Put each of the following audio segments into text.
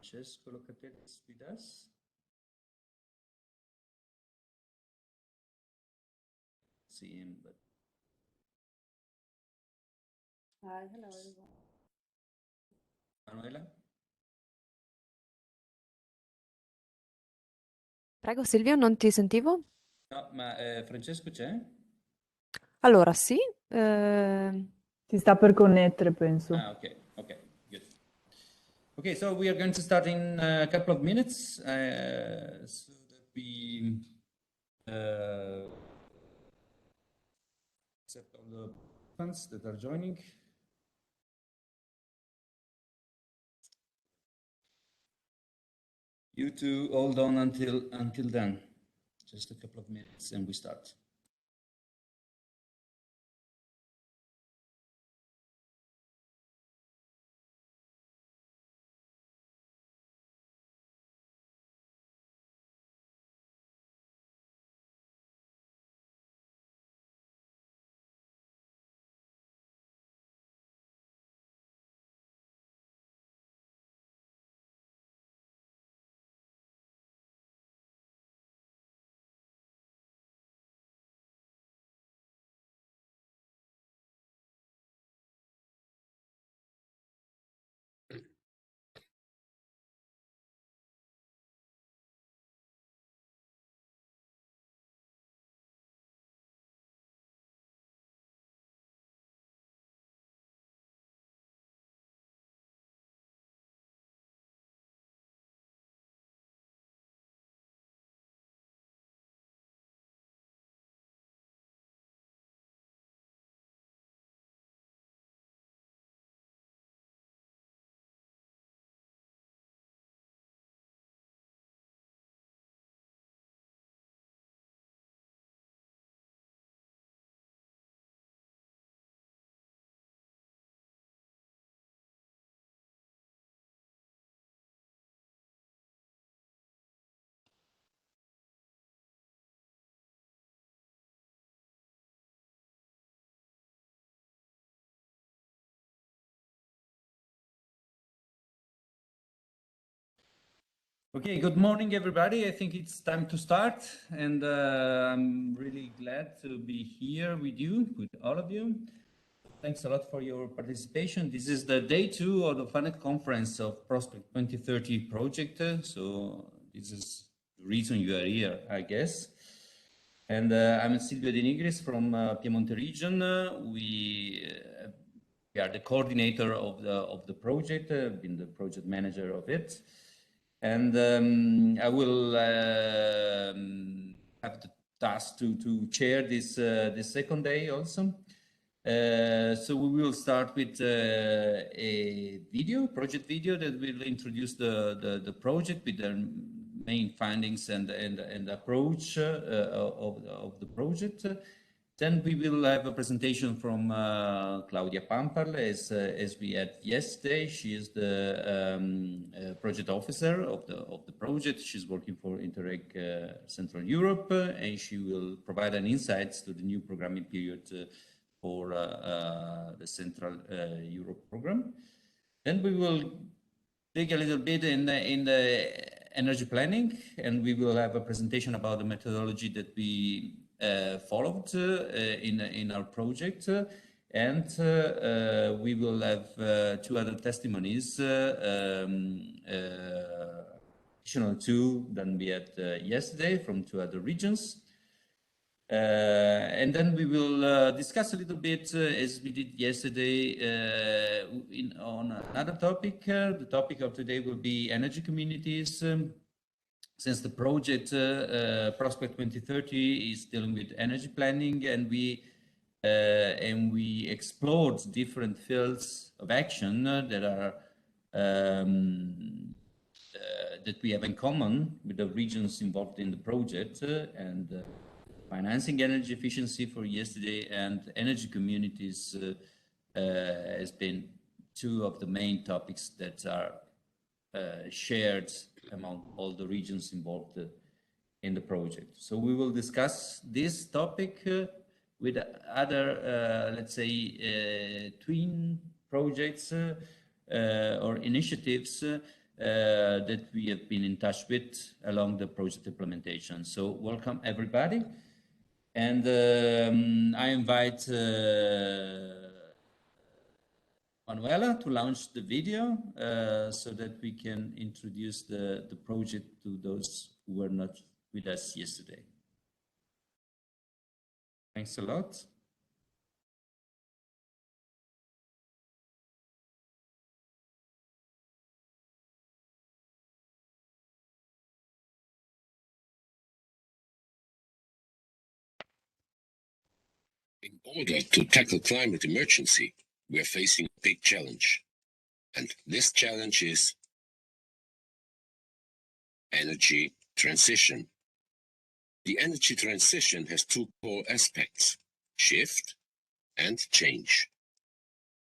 Francesco Locatelli with us. See him, but Hi, hello everyone. Manuela? Prego Silvio, non ti sentivo? No, ma Francesco c'è? Allora sì, Si sta per connettere, penso. Ah, okay, good. Okay, so we are going to start in a couple of minutes so that we accept all the participants that are joining. You two hold on until then. Just a couple of minutes and we start. Okay, good morning, everybody. I think it's time to start, and I'm really glad to be here with you, with all of you. Thanks a lot for your participation. This is the day 2 of the final conference of Prospect 2030 project. So this is the reason you are here, I guess. And I'm Silvio de Nigris from Piemonte region. We are the coordinator of the project, been the project manager of it. And I will have the task to chair this second day also. So we will start with a project video that will introduce the project with the main findings and approach of the project. Then we will have a presentation from Claudia Pamperl, as we had yesterday. She is the project officer of the project. She's working for Interreg Central Europe, and she will provide an insights to the new programming period for the Central Europe program. Then we will dig a little bit in the energy planning, and we will have a presentation about the methodology that we followed in our project, and we will have 2 other testimonies, additional 2 than we had yesterday from 2 other regions. And then we will discuss a little bit, as we did yesterday, on another topic. The topic of today will be energy communities. Since the project Prospect 2030 is dealing with energy planning, and we explored different fields of action that are that we have in common with the regions involved in the project, and financing energy efficiency for yesterday and energy communities has been 2 of the main topics that are shared among all the regions involved in the project. So we will discuss this topic with other, let's say, twin projects or initiatives that we have been in touch with along the project implementation. So welcome everybody. And I invite Manuela to launch the video so that we can introduce the project to those who were not with us yesterday. Thanks a lot. In order to tackle climate emergency, we are facing a big challenge. And this challenge is energy transition. The energy transition has two core aspects: shift and change.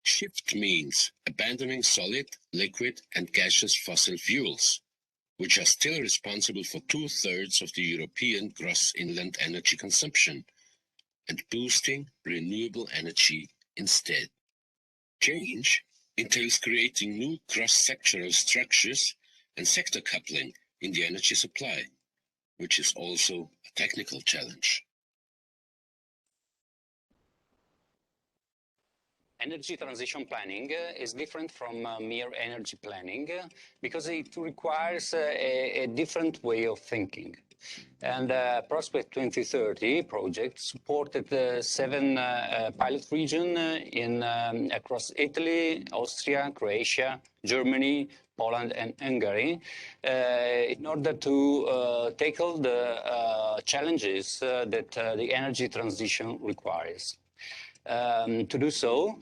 Shift means abandoning solid, liquid, and gaseous fossil fuels, which are still responsible for 2/3 of the European gross inland energy consumption, and boosting renewable energy instead. Change entails creating new cross-sectoral structures and sector coupling in the energy supply, which is also a technical challenge. Energy transition planning is different from mere energy planning because it requires a different way of thinking. And Prospect 2030 project supported 7 pilot regions across Italy, Austria, Croatia, Germany, Poland, and Hungary in order to tackle the challenges that the energy transition requires. To do so,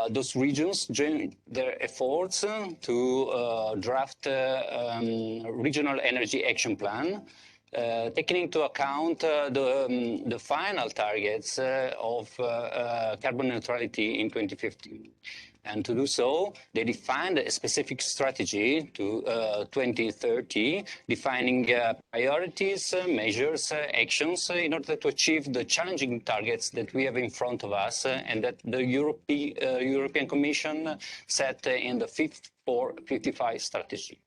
those regions joined their efforts to draft regional energy action plan, taking into account the final targets of carbon neutrality in 2050. And to do so, they defined a specific strategy to 2030, defining priorities, measures, actions in order to achieve the challenging targets that we have in front of us and that the European Commission set in the Fit for 55 strategy.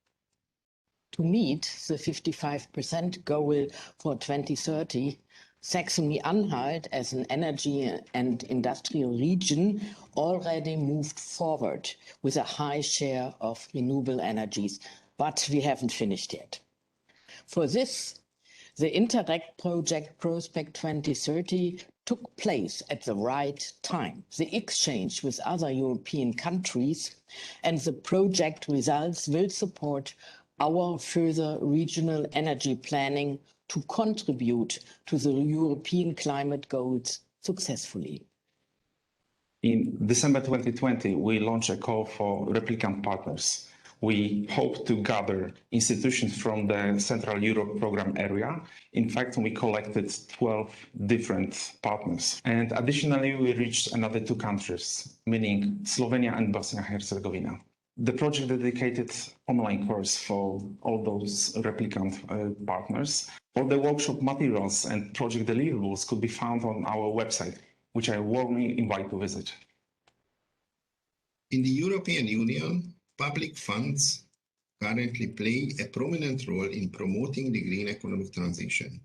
To meet the 55% goal for 2030, Saxony-Anhalt, as an energy and industrial region, already moved forward with a high share of renewable energies, but we haven't finished yet. For this, the Interreg project Prospect 2030 took place at the right time. The exchange with other European countries and the project results will support our further regional energy planning to contribute to the European climate goals successfully. In December 2020, we launched a call for replicant partners. We hope to gather institutions from the Central Europe program area. In fact, we collected 12 different partners. And additionally, we reached another 2 countries, meaning Slovenia and Bosnia-Herzegovina. The project dedicated online course for all those replicant partners. All the workshop materials and project deliverables could be found on our website, which I warmly invite to visit. In the European Union, public funds currently play a prominent role in promoting the green economic transition.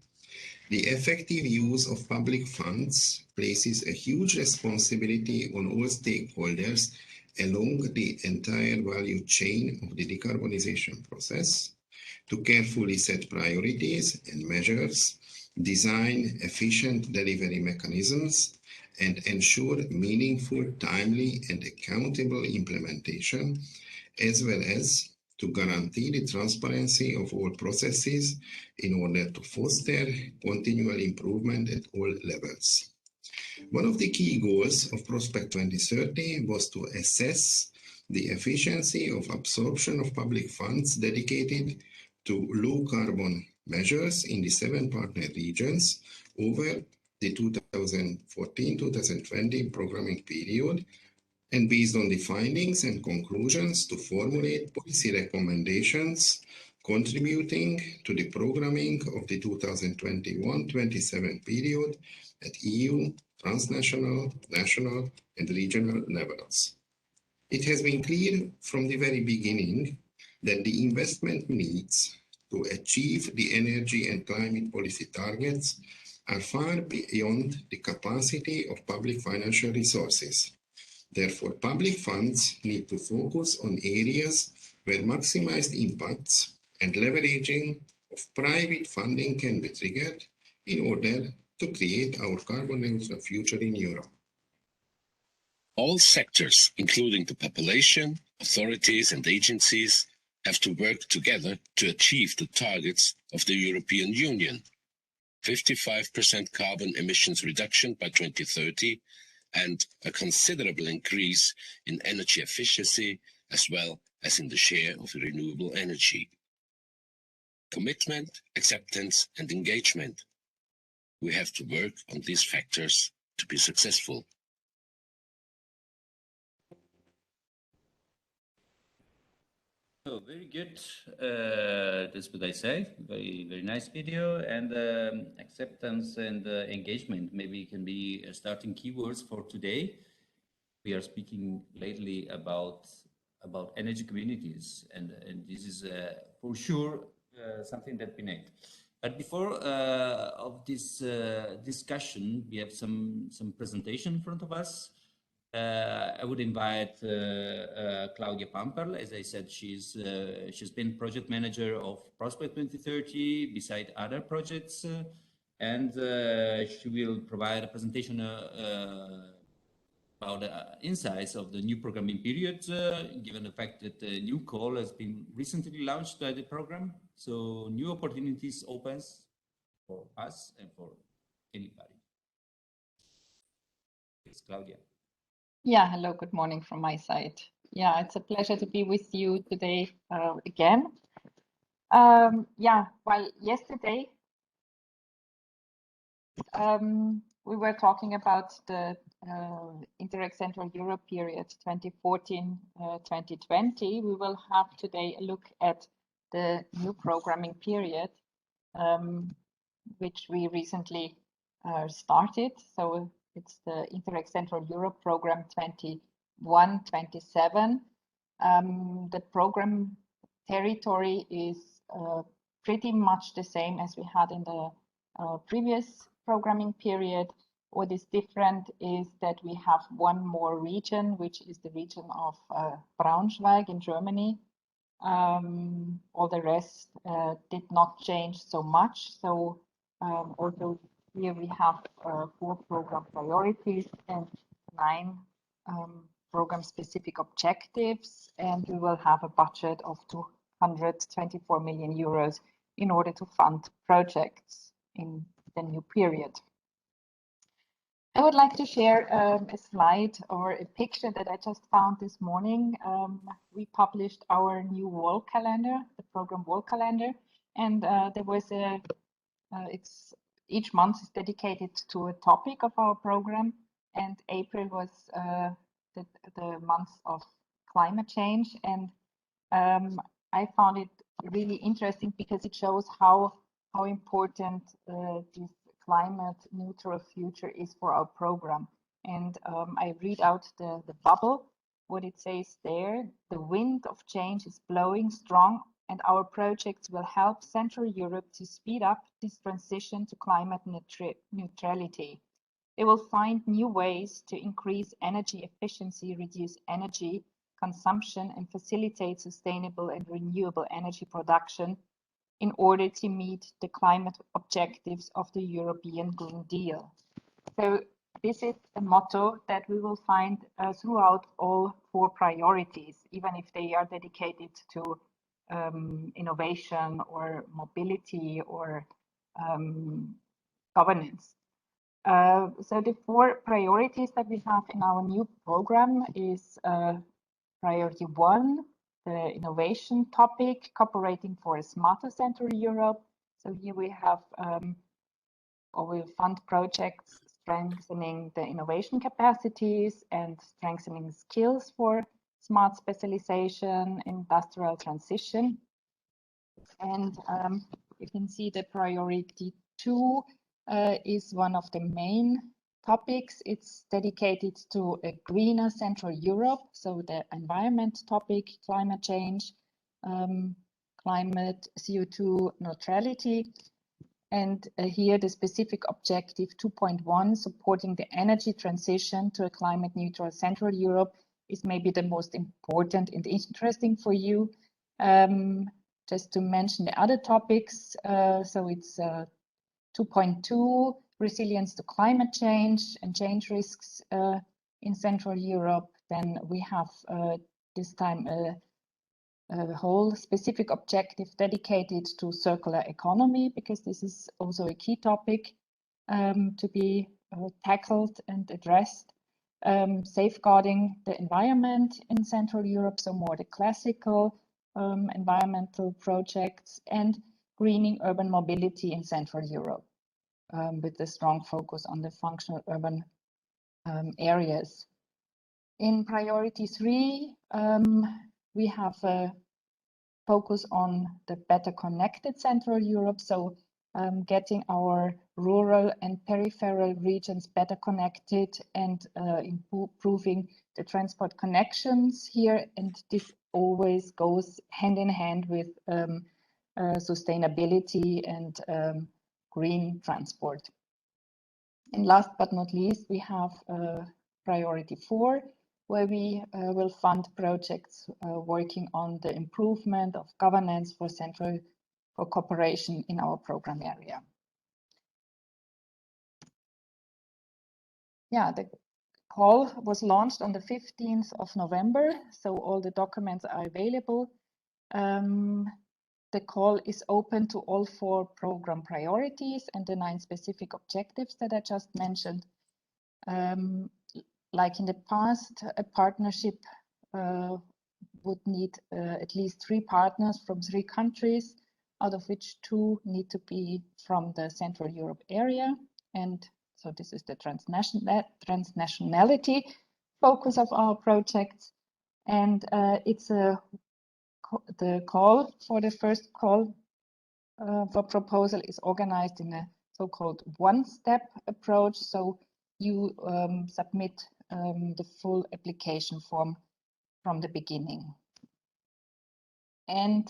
The effective use of public funds places a huge responsibility on all stakeholders along the entire value chain of the decarbonization process to carefully set priorities and measures, design efficient delivery mechanisms, and ensure meaningful, timely, and accountable implementation, as well as to guarantee the transparency of all processes in order to foster continual improvement at all levels. One of the key goals of Prospect 2030 was to assess the efficiency of absorption of public funds dedicated to low carbon measures in the 7 partner regions over the 2014-2020 programming period, and based on the findings and conclusions to formulate policy recommendations contributing to the programming of the 2021-27 period at EU, transnational, national, and regional levels. It has been clear from the very beginning that the investment needs to achieve the energy and climate policy targets are far beyond the capacity of public financial resources. Therefore, public funds need to focus on areas where maximized impacts and leveraging of private funding can be triggered in order to create our carbon neutral future in Europe. All sectors, including the population, authorities and agencies, have to work together to achieve the targets of the European Union. 55% carbon emissions reduction by 2030 and a considerable increase in energy efficiency as well as in the share of renewable energy. Commitment, acceptance and engagement. We have to work on these factors to be successful. So very good. That's what I say. Very nice video, and acceptance and engagement maybe can be starting keywords for today. We are speaking lately about energy communities, and this is for sure something that we need. But before of this discussion, we have some presentation in front of us. I would invite Claudia Pamperl. As I said, she's been project manager of Prospect 2030 beside other projects, and she will provide a presentation about the insights of the new programming period, given the fact that the new call has been recently launched by the program. So new opportunities opens for us and for anybody. It's Claudia. Yeah, hello, good morning from my side. Yeah, it's a pleasure to be with you today again. Yeah, well, yesterday we were talking about the Interreg Central Europe period 2014-2020. We will have today a look at the new programming period, which we recently started. So it's the Interreg Central Europe program 21-27. The program territory is pretty much the same as we had in the previous programming period. What is different is that we have one more region, which is the region of Braunschweig in Germany. All the rest did not change so much. So although here we have 4 program priorities and 9 program-specific objectives, and we will have a budget of 224 million euros in order to fund projects in the new period. I would like to share a slide or a picture that I just found this morning. We published our new wall calendar, the program wall calendar, and there was each month is dedicated to a topic of our program, and April was the month of climate change, and I found it really interesting because it shows how important this climate neutral future is for our program. And I read out the bubble, what it says there: the wind of change is blowing strong, and our projects will help Central Europe to speed up this transition to climate neutrality. They will find new ways to increase energy efficiency, reduce energy consumption, and facilitate sustainable and renewable energy production in order to meet the climate objectives of the European Green Deal. So this is a motto that we will find throughout all 4 priorities, even if they are dedicated to innovation or mobility or governance. So the 4 priorities that we have in our new program is priority 1, the innovation topic, cooperating for a smarter Central Europe. So here we have, or we fund projects strengthening the innovation capacities and strengthening skills for smart specialization, industrial transition. And you can see the priority 2 is one of the main topics. It's dedicated to a greener Central Europe, so the environment topic, climate change, climate CO2 neutrality. And here the specific objective 2.1, supporting the energy transition to a climate neutral Central Europe, is maybe the most important and interesting for you. Just to mention the other topics, so it's 2.2, resilience to climate change and change risks in Central Europe. Then we have this time a whole specific objective dedicated to circular economy, because this is also a key topic to be tackled and addressed. Safeguarding the environment in Central Europe, so more the classical environmental projects, and greening urban mobility in Central Europe with a strong focus on the functional urban areas. In priority 3, we have a focus on the better connected Central Europe, so getting our rural and peripheral regions better connected and improving the transport connections here. And this always goes hand in hand with sustainability and green transport. And last but not least, we have priority 4, where we will fund projects working on the improvement of governance for cooperation in our program area. Yeah, the call was launched on the 15th of November, so all the documents are available. The call is open to all 4 program priorities and the 9 specific objectives that I just mentioned. Like in the past, a partnership would need at least 3 partners from 3 countries, out of which 2 need to be from the Central Europe area. And so this is the transnationality focus of our projects. And it's the call for the first call for proposal is organized in a so-called one-step approach. So you submit the full application form from the beginning. And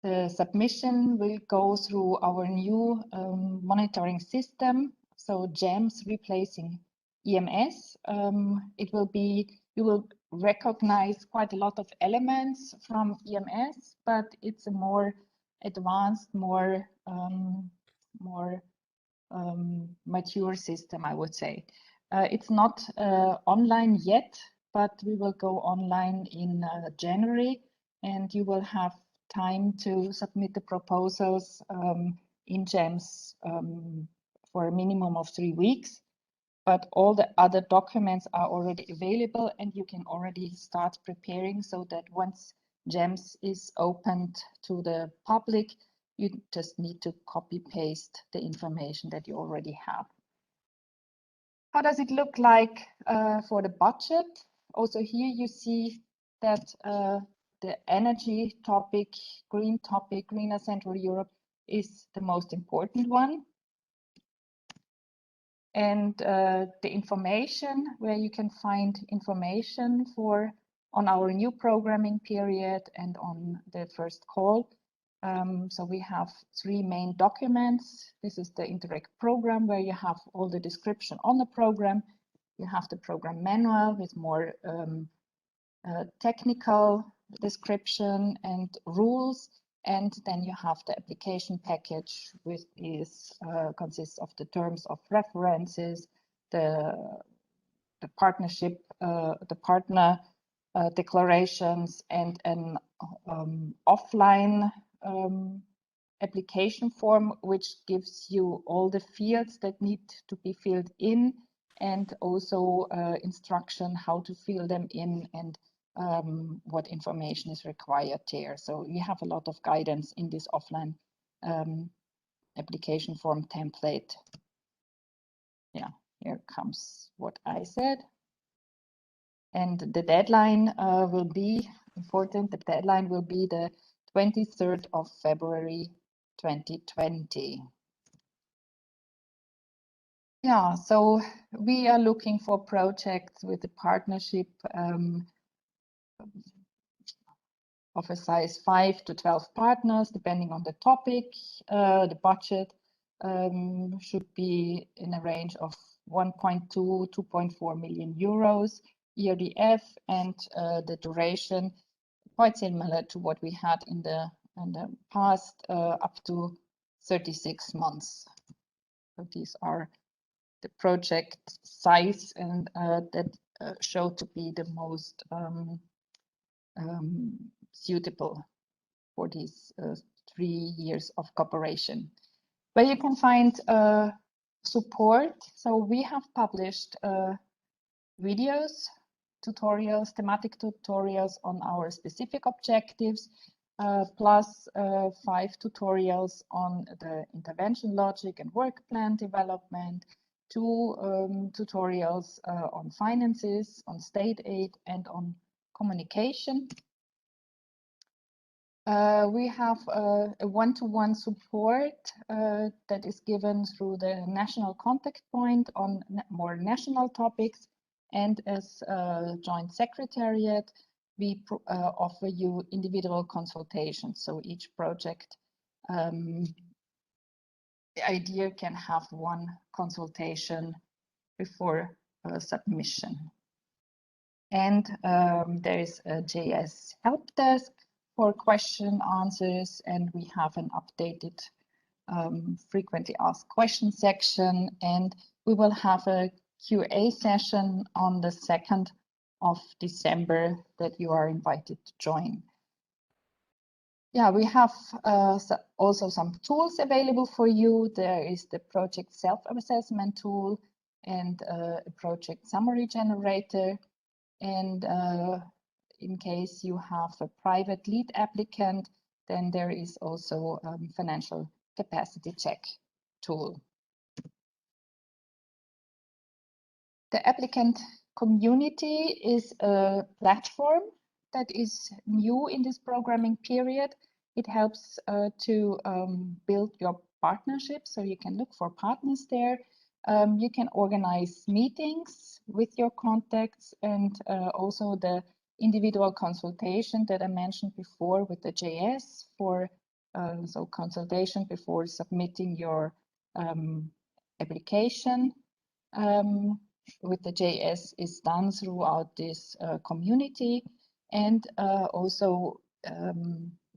the submission will go through our new monitoring system, so GEMS replacing EMS. It will be, you will recognize quite a lot of elements from EMS, but it's a more advanced, more mature system, I would say. It's not online yet, but we will go online in January, and you will have time to submit the proposals in GEMS for a minimum of 3 weeks. But all the other documents are already available, and you can already start preparing, so that once GEMS is opened to the public, you just need to copy paste the information that you already have. How does it look like for the budget? Also here you see that the energy topic, greener Central Europe is the most important one. And the information, where you can find information on our new programming period and on the first call. So we have 3 main documents. This is the Interact program, where you have all the description on the program. You have the program manual with more technical description and rules. And then you have the application package, which consists of the terms of references, the partnership, the partner declarations, and an offline application form, which gives you all the fields that need to be filled in, and also instruction how to fill them in, and what information is required there. So you have a lot of guidance in this offline application form template. Yeah, here comes what I said. And the deadline will be important. The deadline will be the 23rd of February 2020. Yeah, so we are looking for projects with a partnership of a size 5 to 12 partners, depending on the topic. The budget should be in a range of 1.2 to 2.4 million euros ERDF, and the duration quite similar to what we had in the past, up to 36 months. So these are the project size and that show to be the most suitable for these 3 years of cooperation. Where you can find support. So we have published videos, tutorials, thematic tutorials on our specific objectives, plus 5 tutorials on the intervention logic and work plan development, 2 tutorials on finances, on state aid, and on communication. We have a one-to-one support that is given through the national contact point on more national topics, and as joint secretariat, we offer you individual consultations. So each project idea can have one consultation before submission. And there is a JS help desk for question answers, and we have an updated frequently asked questions section, and we will have a QA session on the 2nd of December that you are invited to join. Yeah, we have also some tools available for you. There is the project self-assessment tool and a project summary generator. And in case you have a private lead applicant, then there is also a financial capacity check tool. The applicant community is a platform that is new in this programming period. It helps to build your partnerships, so you can look for partners there. You can organize meetings with your contacts, and also the individual consultation that I mentioned before with the JS for so consultation before submitting your application with the JS is done throughout this community. And also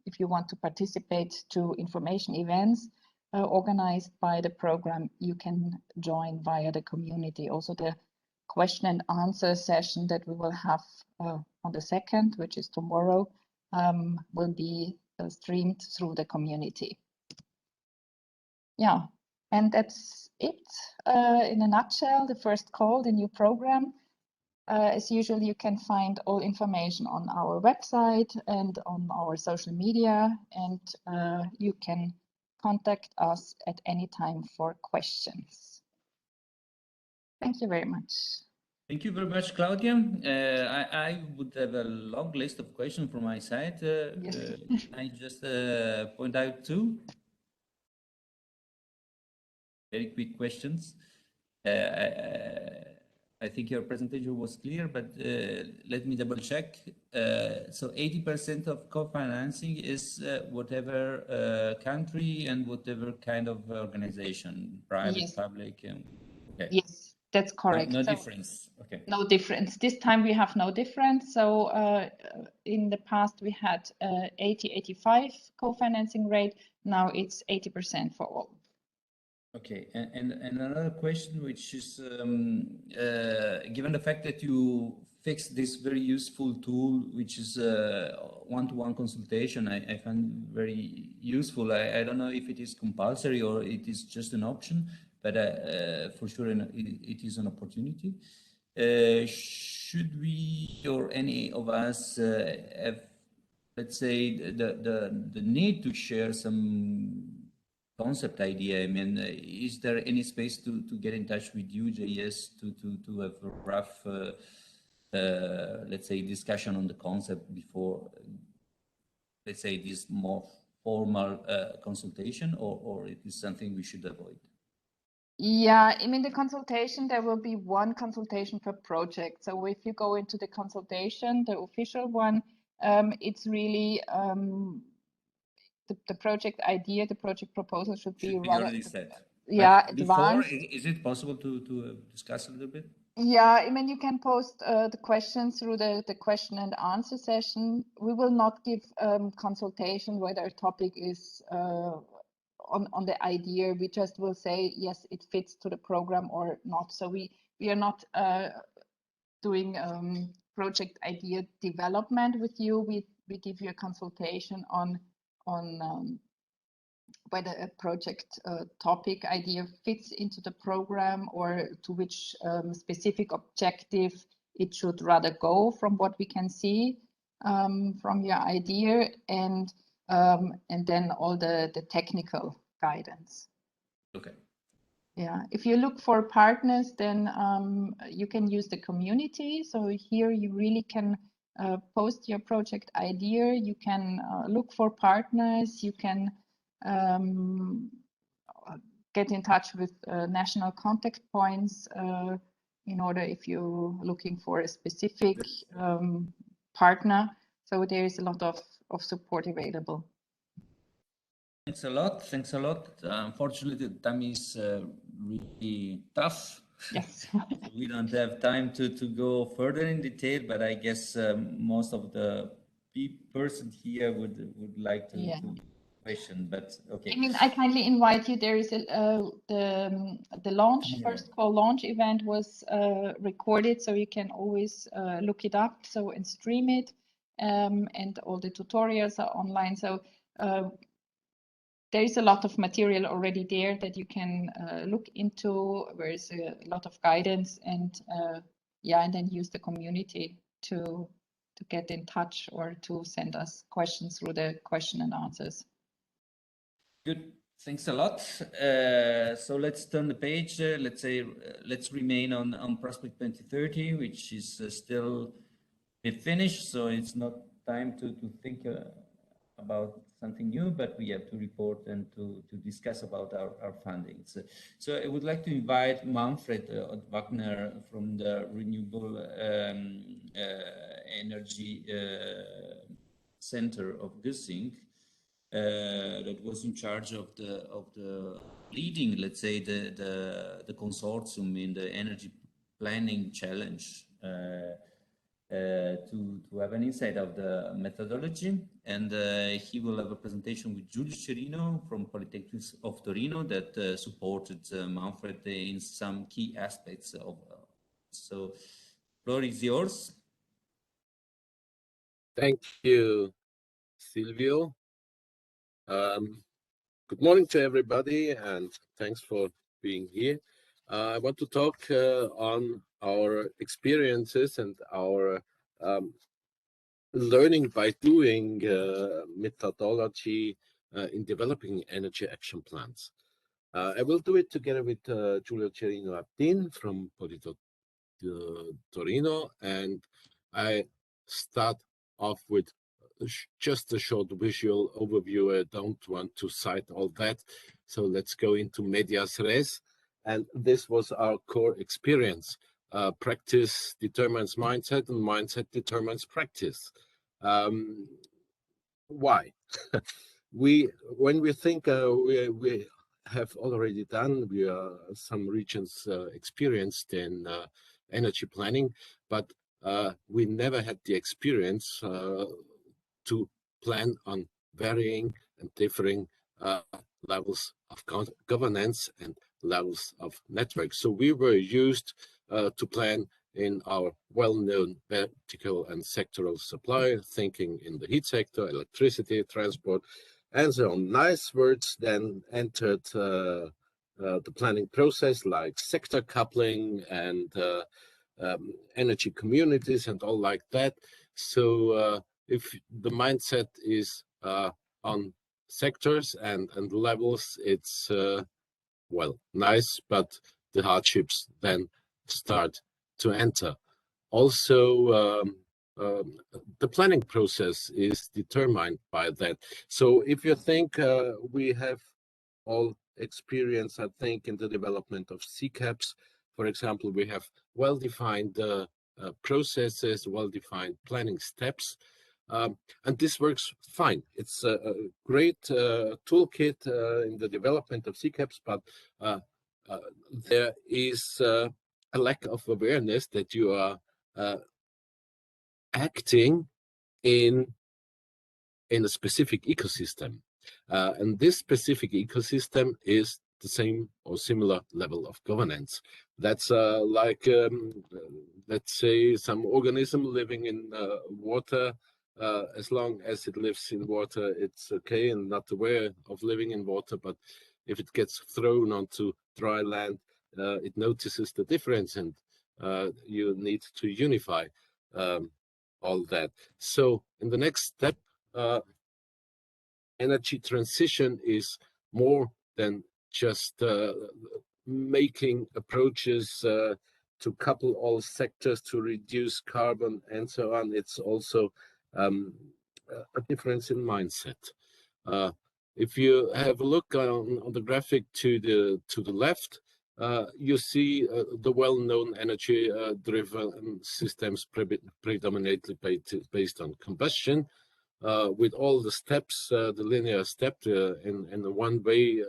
if you want to participate to information events organized by the program, you can join via the community. Also the question and answer session that we will have on the 2nd, which is tomorrow, will be streamed through the community. Yeah, and that's it in a nutshell, the first call, the new program. As usual, you can find all information on our website and on our social media, and you can contact us at any time for questions. Thank you very much. Thank you very much, Claudia. I would have a long list of questions from my side. Yes. I just point out 2 very quick questions. I think your presentation was clear, but let me double check. So 80% of co-financing is whatever country and whatever kind of organization, private, Yes. public. Okay. Yes, that's correct. No So, difference. Okay. no difference. This time we have no difference. So in the past we had 80-85 co-financing rate. Now it's 80% for all. Okay, and another question, which is given the fact that you fixed this very useful tool, which is one-to-one consultation, I find very useful. I don't know if it is compulsory or it is just an option, but for sure it is an opportunity. Should we or any of us have, let's say, the need to share some concept idea? I mean, is there any space to get in touch with you, JS, to have a rough, let's say, discussion on the concept before, let's say, this more formal consultation, or it is something we should avoid? Yeah, I mean, the consultation, there will be one consultation per project. So if you go into the consultation, the official one, it's really the project idea, the project proposal should be rather, already set. yeah, But before, advanced. is it possible to discuss a little bit? Yeah, I mean, you can post the questions through the question and answer session. We will not give consultation whether a topic is on the idea. We just will say, yes, it fits to the program or not. So we are not doing project idea development with you. We give you a consultation on whether a project topic idea fits into the program or to which specific objective it should rather go from what we can see from your idea, and then all the technical guidance. Okay. Yeah, if you look for partners, then you can use the community. So here you really can post your project idea. You can look for partners. You can get in touch with national contact points in order if you're looking for a specific partner. So there is a lot of support available. Thanks a lot. Thanks a lot. Unfortunately, the time is really tough. Yes. We don't have time to go further in detail, but I guess most of the person here would like to question, but okay. I mean, I kindly invite you. There is the launch, first call launch event was recorded, so you can always look it up and stream it, and all the tutorials are online. So there is a lot of material already there that you can look into. There is a lot of guidance, and and then use the community to get in touch or to send us questions through the question and answers. Good. Thanks a lot. So let's turn the page. Let's remain on Prospect 2030, which is still finished. So it's not time to think about something new, but we have to report and to discuss about our findings. So I would like to invite Manfred Hotwagner from the Renewable Energy Center of Güssing, that was in charge of the leading, let's say, the consortium in the energy planning challenge, to have an insight of the methodology. And he will have a presentation with Giulio Cerino from Politecnico of Torino that supported Manfred in some key aspects of. So, floor is yours. Thank you, Silvio. Good morning to everybody, and thanks for being here. I want to talk on our experiences and our learning by doing methodology in developing energy action plans. I will do it together with Giulio Cerino from Politecnico Torino, and I start off with just a short visual overview. I don't want to cite all that, so let's go into medias res. And this was our core experience. Practice determines mindset, and mindset determines practice. Why? When we think we have already done, some regions experienced in energy planning, but we never had the experience to plan on varying and differing levels of governance and levels of networks. So we were used to plan in our well-known vertical and sectoral supply, thinking in the heat sector, electricity, transport, and so on. Nice words then entered the planning process, like sector coupling and energy communities and all like that. So if the mindset is on sectors and levels, it's well, nice, but the hardships then start to enter. Also, the planning process is determined by that. So if you think we have all experience, I think, in the development of CCAPs. For example, we have well-defined processes, well-defined planning steps, and this works fine. It's a great toolkit in the development of CCAPs, but there is a lack of awareness that you are acting in a specific ecosystem. And this specific ecosystem is the same or similar level of governance. That's like, let's say, some organism living in water. As long as it lives in water, it's okay and not aware of living in water. But if it gets thrown onto dry land, it notices the difference, and you need to unify all that. So in the next step, energy transition is more than just making approaches to couple all sectors to reduce carbon and so on. It's also a difference in mindset. If you have a look on the graphic to the left, you see the well-known energy-driven systems predominantly based on combustion, with all the steps, the linear step in the one-way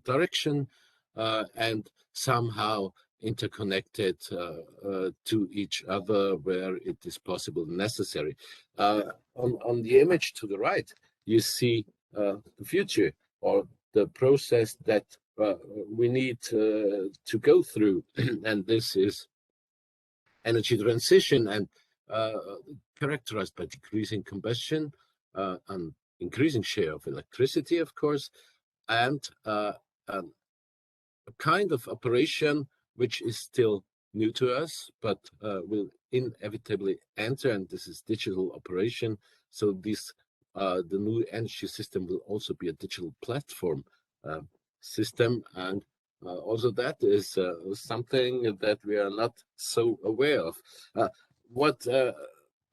direction, and somehow interconnected to each other where it is possible and necessary. On the image to the right, you see the future, or the process that we need to go through, and this is energy transition, and characterized by decreasing combustion, an increasing share of electricity, of course, and a kind of operation which is still new to us, but will inevitably enter, and this is digital operation. So this the new energy system will also be a digital platform system, and also that is something that we are not so aware of. What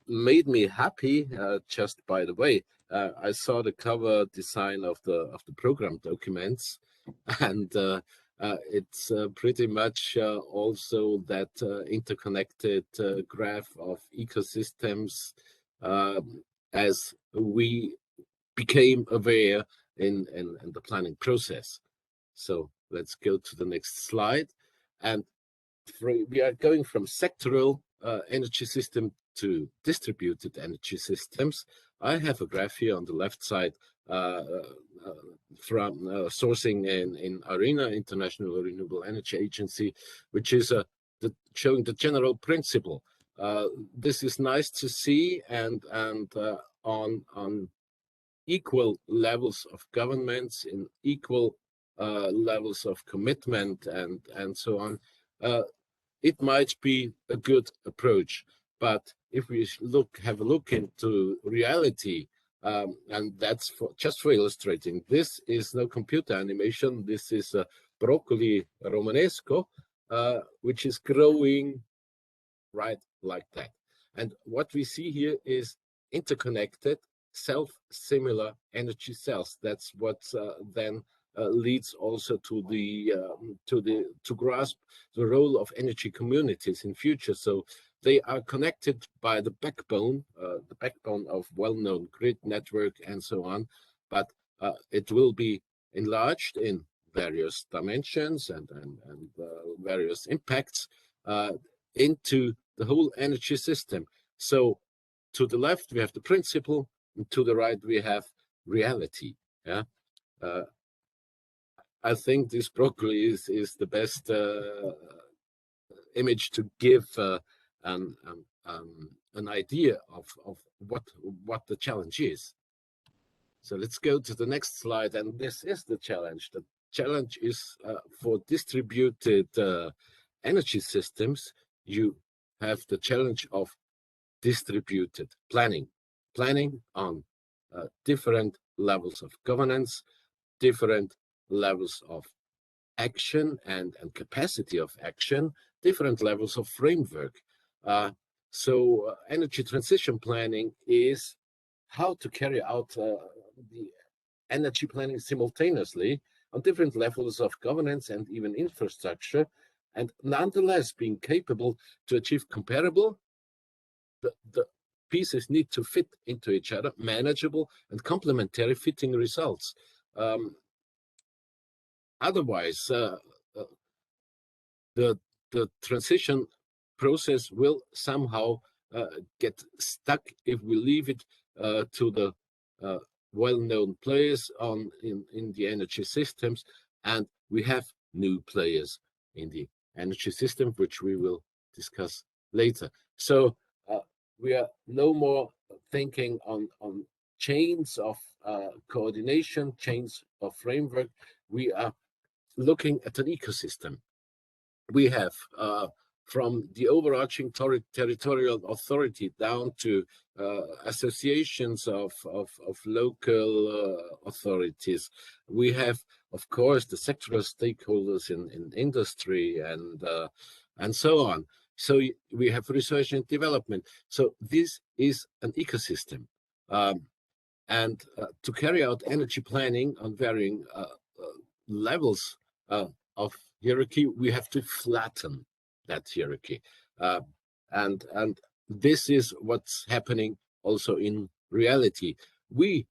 made me happy, just by the way, I saw the cover design of the program documents, and it's pretty much also that interconnected graph of ecosystems as we became aware in the planning process. So let's go to the next slide. And we are going from sectoral energy system to distributed energy systems. I have a graph here on the left side from sourcing in IRENA, International Renewable Energy Agency, which is showing the general principle. This is nice to see, and on equal levels of governments, in equal levels of commitment, and so on. It might be a good approach, but if we have a look into reality, and that's just for illustrating, this is no computer animation. This is a broccoli romanesco, which is growing right like that. And what we see here is interconnected, self-similar energy cells. That's what then leads also to grasp the role of energy communities in future. So they are connected by the backbone of well-known grid network and so on, but it will be enlarged in various dimensions and various impacts into the whole energy system. So to the left we have the principle, and to the right we have reality. Yeah. I think this broccoli is the best image to give an idea of what the challenge is. So let's go to the next slide, and this is the challenge. The challenge is for distributed energy systems. You have the challenge of distributed planning on different levels of governance, different levels of action and capacity of action, different levels of framework. So energy transition planning is how to carry out the energy planning simultaneously on different levels of governance and even infrastructure, and nonetheless being capable to achieve comparable, the pieces need to fit into each other, manageable and complementary fitting results. Otherwise, the transition process will somehow get stuck if we leave it to the well-known players in the energy systems, and we have new players in the energy system, which we will discuss later. So we are no more thinking on chains of coordination, chains of framework. We are looking at an ecosystem. We have from the overarching territorial authority down to associations of local authorities. We have, of course, the sectoral stakeholders in industry and so on. So we have research and development. So this is an ecosystem. And to carry out energy planning on varying levels of hierarchy, we have to flatten that hierarchy. And this is what's happening also in reality. We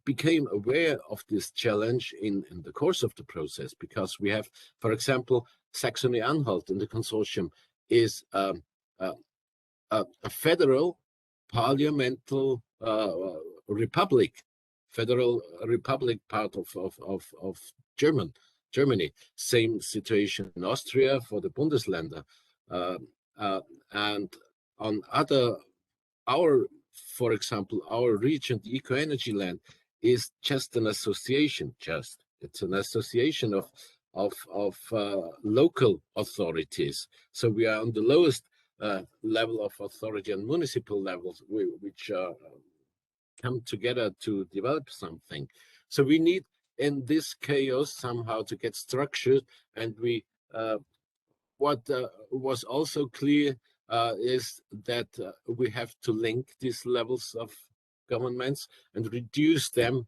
became aware of this challenge in the course of the process, because we have, for example, Saxony-Anhalt in the consortium is a federal parliamental republic, federal republic part of Germany. Same situation in Austria for the Bundesländer. And on for example, our region, the Eco-Energy Land, is just an association, it's an association of local authorities. So we are on the lowest level of authority on municipal levels, which come together to develop something. So we need in this chaos somehow to get structured, and we what was also clear is that we have to link these levels of governments and reduce them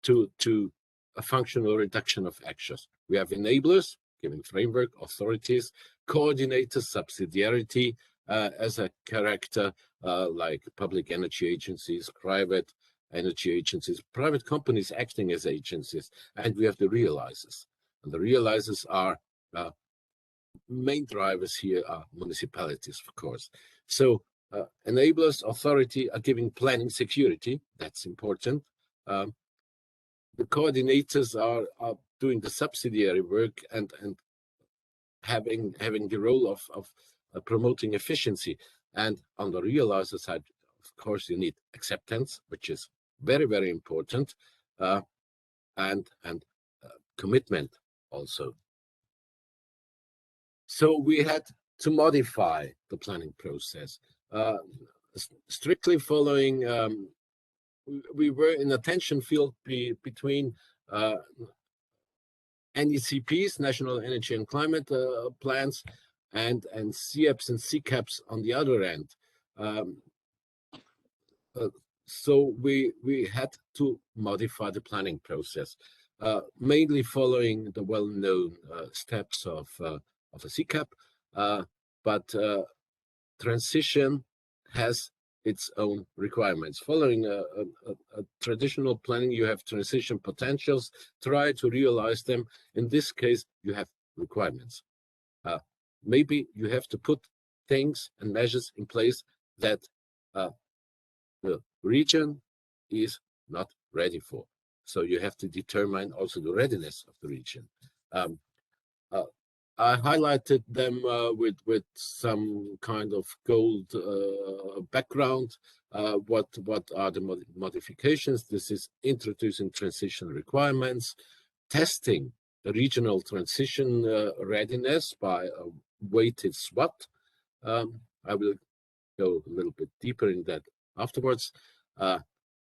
to a functional reduction of actions. We have enablers, giving framework, authorities, coordinators, subsidiarity as a character, like public energy agencies, private energy agencies, private companies acting as agencies, and we have the realizers. And the realizers are main drivers here are municipalities, of course. So enablers, authority are giving planning security. That's important. The coordinators are doing the subsidiary work and having the role of promoting efficiency. And on the realizer side, of course, you need acceptance, which is very, very important, and commitment also. So we had to modify the planning process, strictly following. We were in a tension field between NECPs, National Energy and Climate Plans, and CEPs and CCAPs on the other end. So we had to modify the planning process, mainly following the well-known steps of a CCAP, but transition has its own requirements. Following a traditional planning, you have transition potentials, try to realize them. In this case, you have requirements. Maybe you have to put things and measures in place that the region is not ready for. So you have to determine also the readiness of the region. I highlighted them with some kind of gold background. What are the modifications? This is introducing transition requirements, testing the regional transition readiness by a weighted SWOT. I will go a little bit deeper in that afterwards.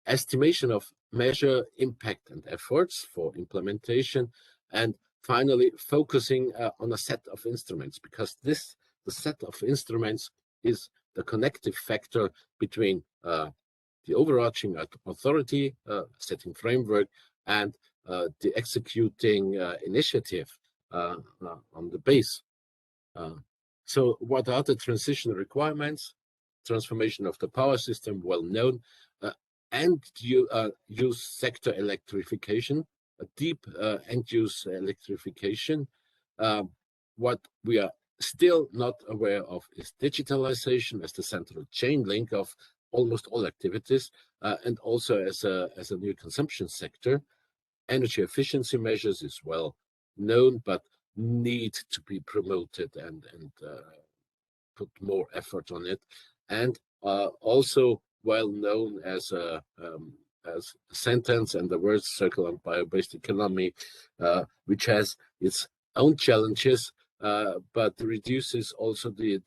Estimation of measure impact and efforts for implementation, and finally focusing on a set of instruments, because the set of instruments is the connective factor between the overarching authority, setting framework, and the executing initiative on the base. So what are the transition requirements? Transformation of the power system, well known, and use sector electrification, a deep end-use electrification. What we are still not aware of is digitalization as the central chain link of almost all activities, and also as a new consumption sector. Energy efficiency measures is well known, but need to be promoted and put more effort on it, and also well known as a sentence and the word circular and bio-based economy, which has its own challenges, but reduces also the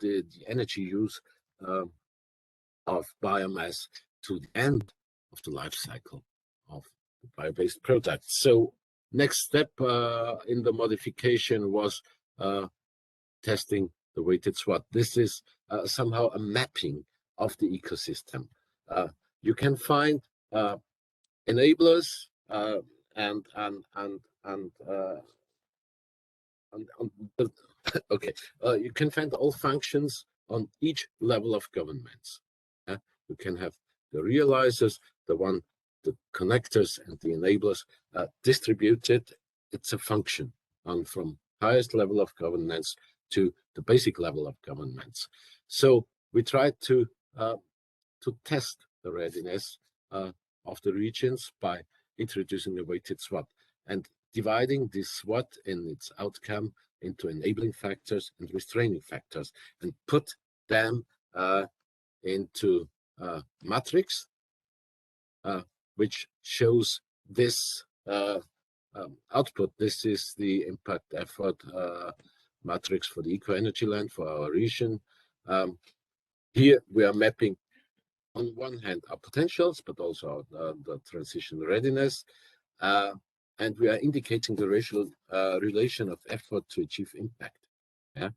energy use of biomass to the end of the life cycle of the bio-based products. So next step in the modification was testing the weighted SWOT. This is somehow a mapping of the ecosystem. You can find enablers and okay. You can find all functions on each level of governments. You can have the realizers, the connectors, and the enablers distributed. It's a function from highest level of governance to the basic level of governance. So we tried to test the readiness of the regions by introducing a weighted SWOT and dividing this SWOT in its outcome into enabling factors and restraining factors, and put them into a matrix which shows this output. This is the impact effort matrix for the eco-energy land for our region. Here we are mapping on one hand our potentials, but also the transition readiness, and we are indicating the relation of effort to achieve impact. Yeah,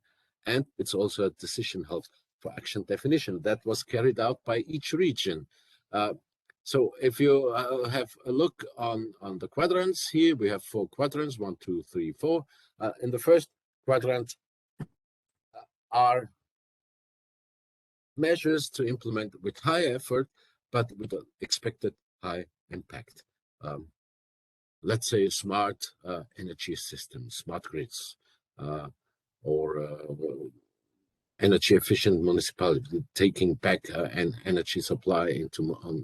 and it's also a decision help for action definition that was carried out by each region. So if you have a look on the quadrants here, we have 4 quadrants, 1, 2, 3, 4. In the first quadrant are measures to implement with high effort, but with an expected high impact. Let's say smart energy systems, smart grids, or energy efficient municipality, taking back an energy supply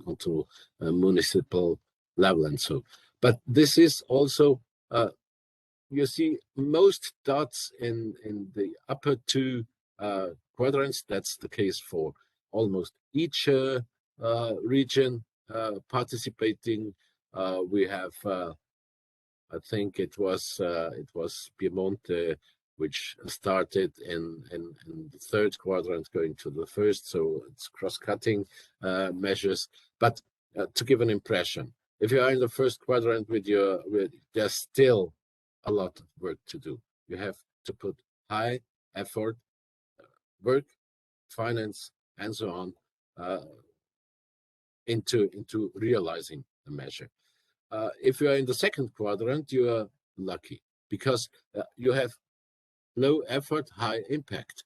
onto a municipal level and so. But this is also, you see most dots in the upper 2 quadrants. That's the case for almost each region participating. We have, I think it was Piemonte, which started in the 3rd quadrant going to the 1st, so it's cross-cutting measures. But to give an impression, if you are in the 1st quadrant there's still a lot of work to do. You have to put high effort, work, finance, and so on into realizing the measure. If you are in the 2nd quadrant, you are lucky because you have low effort, high impact.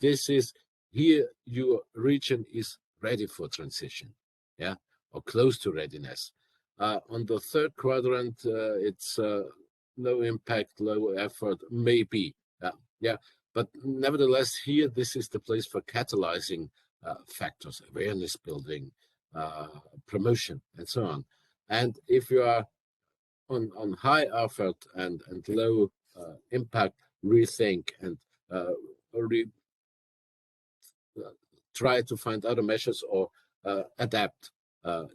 This is here your region is ready for transition, yeah, or close to readiness. On the 3rd quadrant, it's low impact, low effort, maybe, yeah. But nevertheless, here this is the place for catalyzing factors, awareness building, promotion, and so on. And if you are on high effort and low impact, rethink and try to find other measures or adapt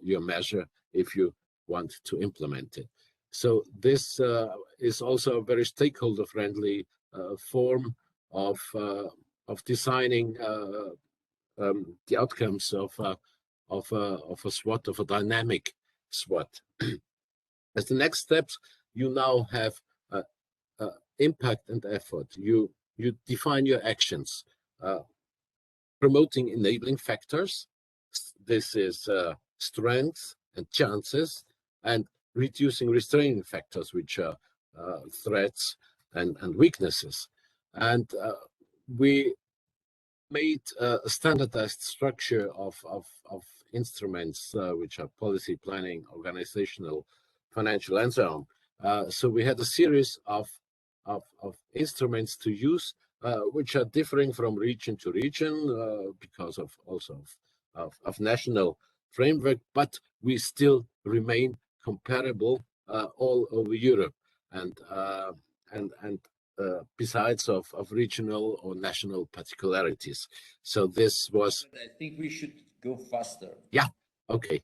your measure if you want to implement it. So this is also a very stakeholder-friendly form of designing the outcomes of a SWOT, of a dynamic SWOT. As the next steps, you now have impact and effort. You define your actions, promoting enabling factors. This is strengths and chances, and reducing restraining factors, which are threats and weaknesses. And we made a standardized structure of instruments, which are policy, planning, organizational, financial, and so on. So we had a series of instruments to use, which are differing from region to region because of also of national framework, but we still remain comparable all over Europe, and besides of regional or national particularities. So this was... I think we should go faster. Yeah, okay.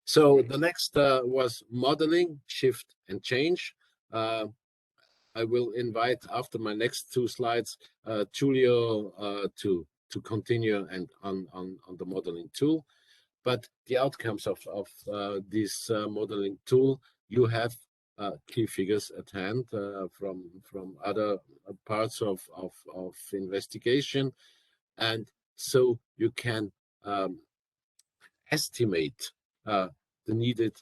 So the next was modeling, shift, and change. I will invite, after my next two slides, Giulio to continue and on the modeling tool. But the outcomes of this modeling tool, you have key figures at hand from other parts of investigation, and so you can estimate the needed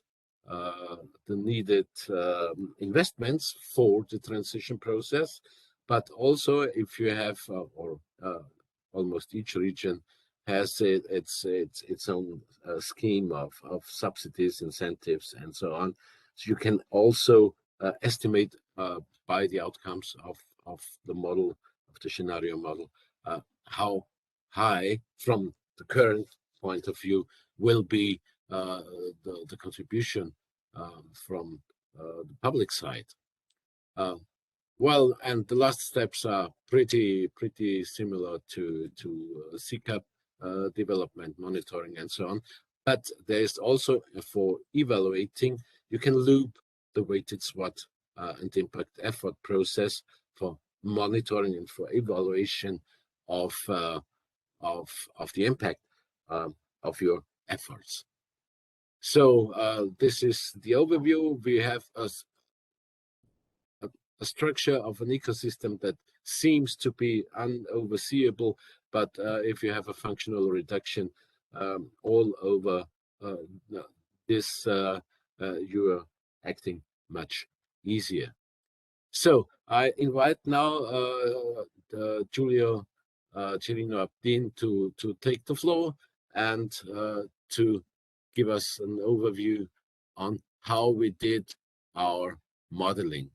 investments for the transition process, but also if you have almost each region has its own scheme of subsidies, incentives, and so on. So you can also estimate by the outcomes of the model, of the scenario model, how high from the current point of view will be the contribution from the public side. Well, and the last steps are pretty similar to CCAP development, monitoring, and so on. But there is also, for evaluating, you can loop the weighted SWOT and impact effort process for monitoring and for evaluation of the impact of your efforts. So this is the overview. We have a structure of an ecosystem that seems to be unoverseeable, but if you have a functional reduction all over this, you are acting much easier. So I invite now Giulio, Cerino, to take the floor and to give us an overview on how we did our modeling.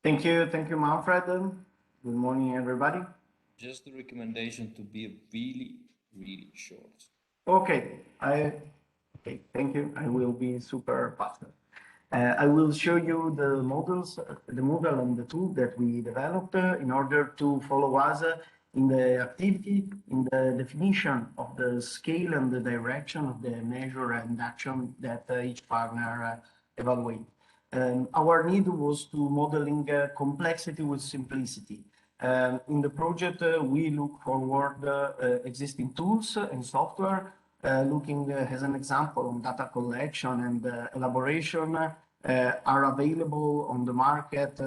Thank you, Manfred. Good morning, everybody. Just a recommendation to be really short. Okay, thank you. I will be super fast. I will show you the models, the model and the tool that we developed in order to follow us in the activity, in the definition of the scale and the direction of the measure and action that each partner evaluate. Our need was to modeling complexity with simplicity. In the project, we look forward existing tools and software, looking as an example on data collection and elaboration are available on the market,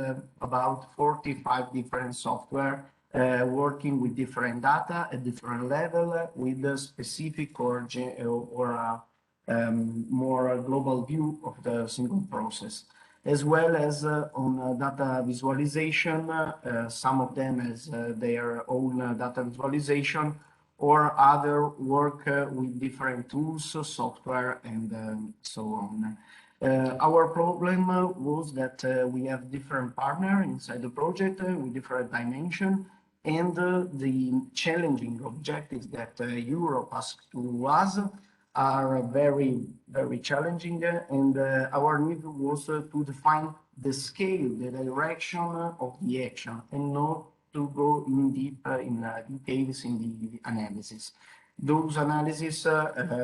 about 45 different software working with different data at different level with a specific or more global view of the single process, as well as on data visualization, some of them as their own data visualization, or other work with different tools, software, and so on. Our problem was that we have different partners inside the project with different dimensions, and the challenging objectives that Europe asked to us are very challenging, and our need was to define the scale, the direction of the action, and not to go in details in the analysis. Those analyses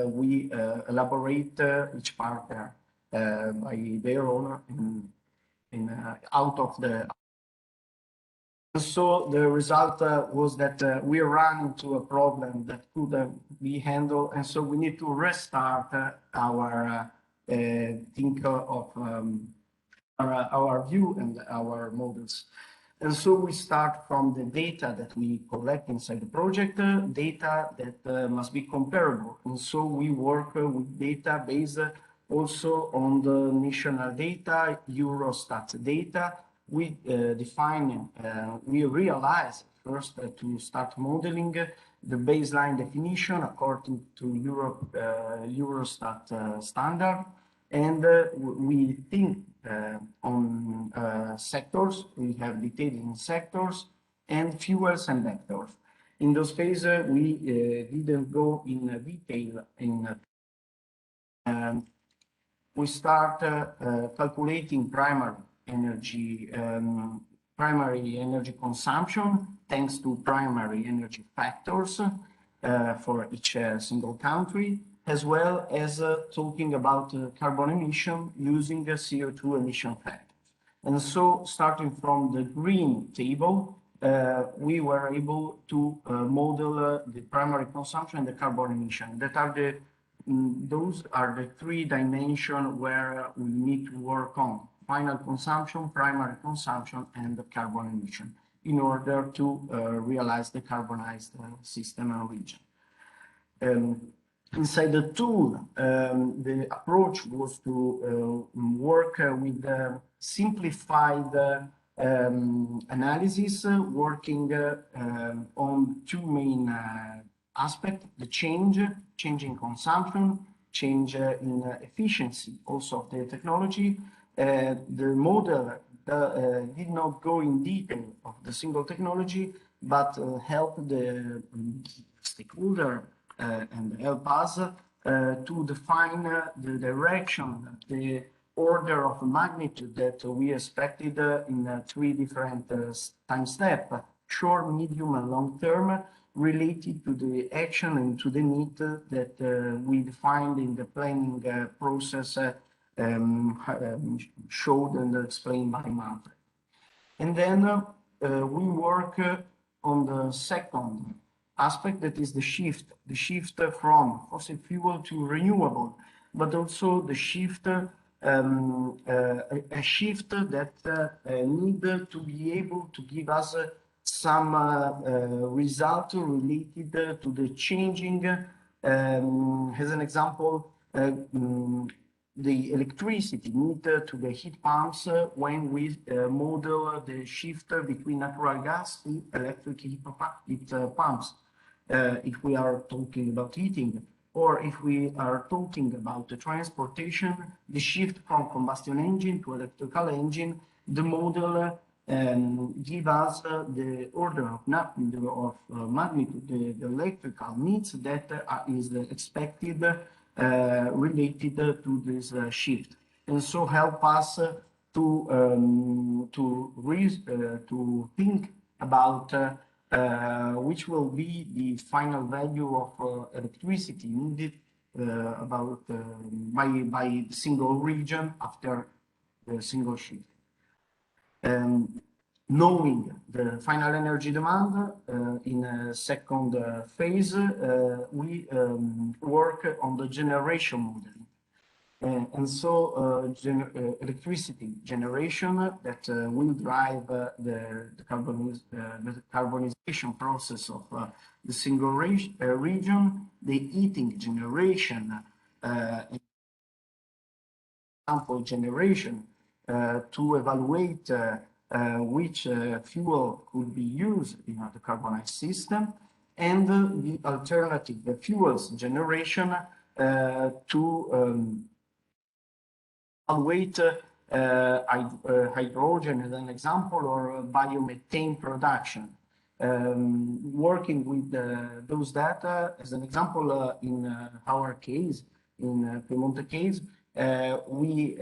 we elaborate each partner by their own out of the. So the result was that we ran into a problem that couldn't be handled, and so we need to restart our think of our view and our models. And so we start from the data that we collect inside the project, data that must be comparable. And so we work with data based also on the national data, Eurostat data. We we realize first to start modeling the baseline definition according to Eurostat standard. And we think on sectors. We have detailed in sectors and fuels and vectors. In those cases, we didn't go in detail. We start calculating primary energy consumption thanks to primary energy factors for each single country, as well as talking about carbon emission using CO2 emission factors. And so starting from the green table, we were able to model the primary consumption and the carbon emission. Those are the three dimensions where we need to work on: final consumption, primary consumption, and the carbon emission, in order to realize the carbonized system and region. Inside the tool, the approach was to work with simplified analysis, working on two main aspects: the change in consumption, change in efficiency also of the technology. The model did not go in detail of the single technology, but helped the stakeholder and help us to define the direction, the order of magnitude that we expected in three different time steps: short, medium, and long term, related to the action and to the need that we defined in the planning process, showed and explained by Manfred. And then we work on the second aspect, that is the shift from fossil fuel to renewable, but also the shift, a shift that need to be able to give us some result related to the changing. As an example, the electricity need to the heat pumps when we model the shift between natural gas to electric heat pumps. If we are talking about heating, or if we are talking about the transportation, the shift from combustion engine to electrical engine, the model give us the order of magnitude, the electrical needs that is expected related to this shift, and so help us to think about which will be the final value of electricity needed by the single region after the single shift. Knowing the final energy demand in a second phase, we work on the generation modeling. And so electricity generation that will drive the carbonization process of the single region, the heating generation, example generation, to evaluate which fuel could be used in the carbonized system, and the alternative, the fuels generation, to evaluate hydrogen as an example, or biomethane production. Working with those data, as an example, in our case, in Piemonte case, we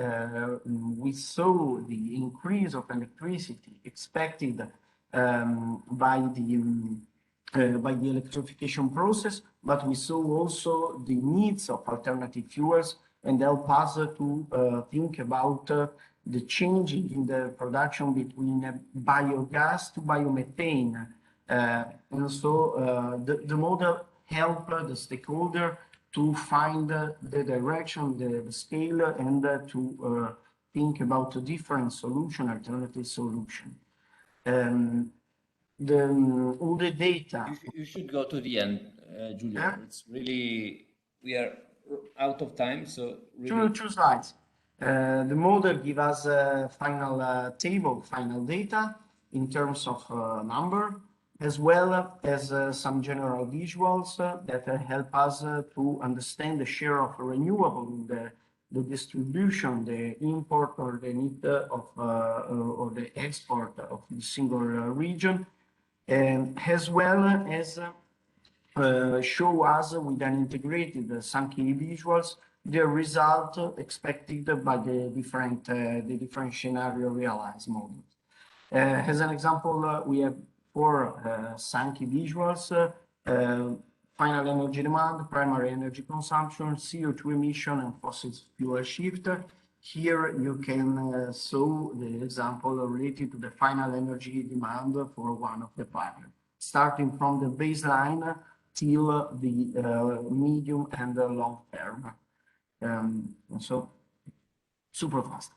saw the increase of electricity expected by the electrification process, but we saw also the needs of alternative fuels, and help us to think about the change in the production between biogas to biomethane. And so the model helped the stakeholder to find the direction, the scale, and to think about a different solution, alternative solution. All the data. You should go to the end, Giulio. Yeah? It's really, we are out of time, so really. Two slides. The model gives us a final table, final data in terms of number, as well as some general visuals that help us to understand the share of renewable in the distribution, the import or the need of or the export of the single region, and as well as show us with an integrated some key visuals the result expected by the different scenario realized models. As an example, we have 4 Sankey visuals, final energy demand, primary energy consumption, CO2 emission, and fossil fuel shift. Here you can show the example related to the final energy demand for one of the partners, starting from the baseline till the medium and the long term. So super fast.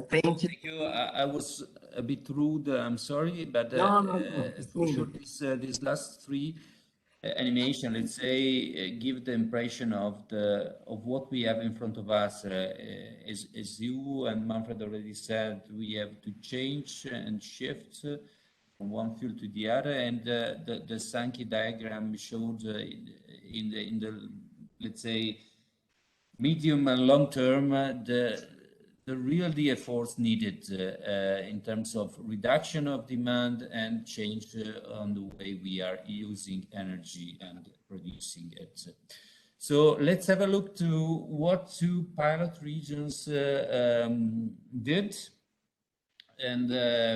Thank you. Thank you. I was a bit rude. I'm sorry, but No, for sure, these last 3 animation, let's say, give the impression of what we have in front of us. As you and Manfred already said, we have to change and shift from one field to the other, and the Sankey diagram showed in the let's say medium and long term the real efforts needed in terms of reduction of demand and change on the way we are using energy and producing it. So let's have a look to what 2 pilot regions did. And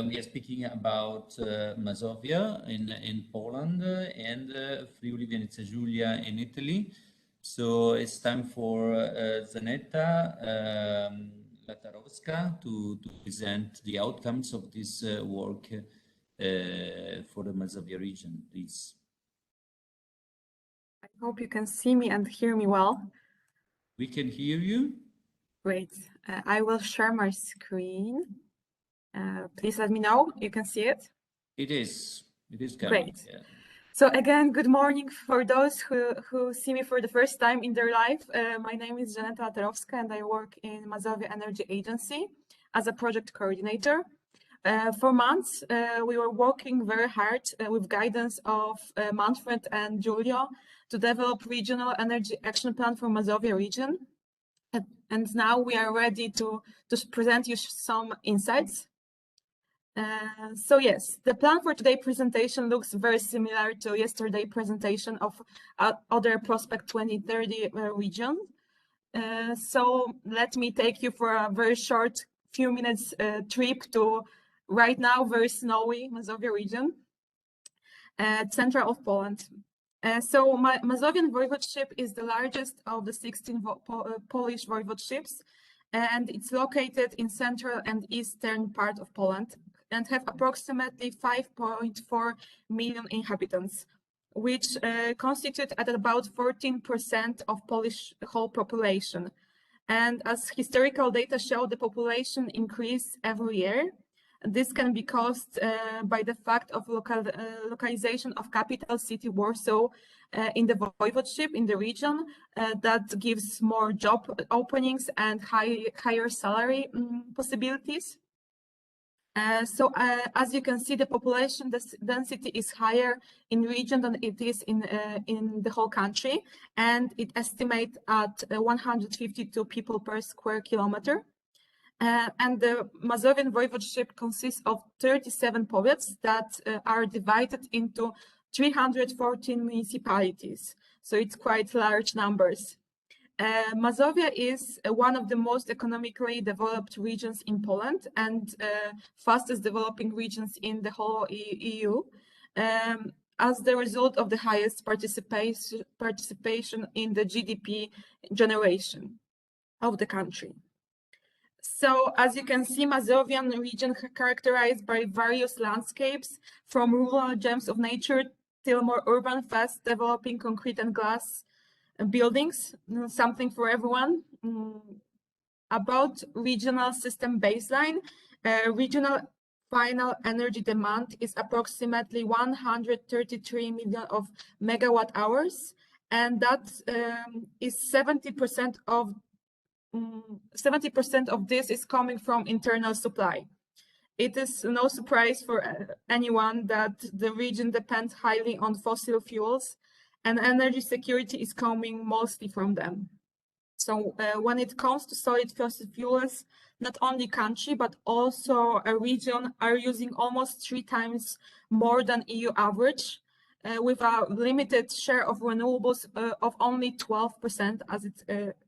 we are speaking about Mazovia in Poland and Friuli, Venezia, Giulia in Italy. So it's time for Żaneta, Latarowska to present the outcomes of this work for the Mazovia region, please. I hope you can see me and hear me well. We can hear you. Great. I will share my screen. Please let me know. You can see it? It is coming. Great. Yeah. So again, good morning for those who see me for the first time in their life. My name is Żaneta Latarowska and I work in Mazovia Energy Agency as a project coordinator. For months, we were working very hard with guidance of Manfred and Giulio to develop regional energy action plan for Mazovia region. And now we are ready to present you some insights. So yes, the plan for today's presentation looks very similar to yesterday's presentation of other Prospect 2030 region. So let me take you for a very short few minutes trip to right now very snowy Mazovia region, center of Poland. So Mazovian voivodeship is the largest of the 16 Polish voivodeships, and it's located in central and eastern part of Poland and have approximately 5.4 million inhabitants, which constitute at about 14% of Polish whole population. And as historical data show, the population increase every year. This can be caused by the fact of localization of capital city Warsaw in the voivodeship in the region that gives more job openings and higher salary possibilities. So as you can see, the population density is higher in region than it is in the whole country, and it estimates at 152 people per square kilometer. And the Mazovian voivodeship consists of 37 powiats that are divided into 314 municipalities. So it's quite large numbers. Mazovia is one of the most economically developed regions in Poland and fastest developing regions in the whole EU, as the result of the highest participation in the GDP generation of the country. So as you can see, Mazovian region characterized by various landscapes, from rural gems of nature till more urban, fast developing concrete and glass buildings, something for everyone. About regional system baseline, regional final energy demand is approximately 133 million of megawatt hours, and that is 70% of this is coming from internal supply. It is no surprise for anyone that the region depends highly on fossil fuels, and energy security is coming mostly from them. So when it comes to solid fossil fuels, not only country, but also a region are using almost 3 times more than EU average, with a limited share of renewables of only 12% as it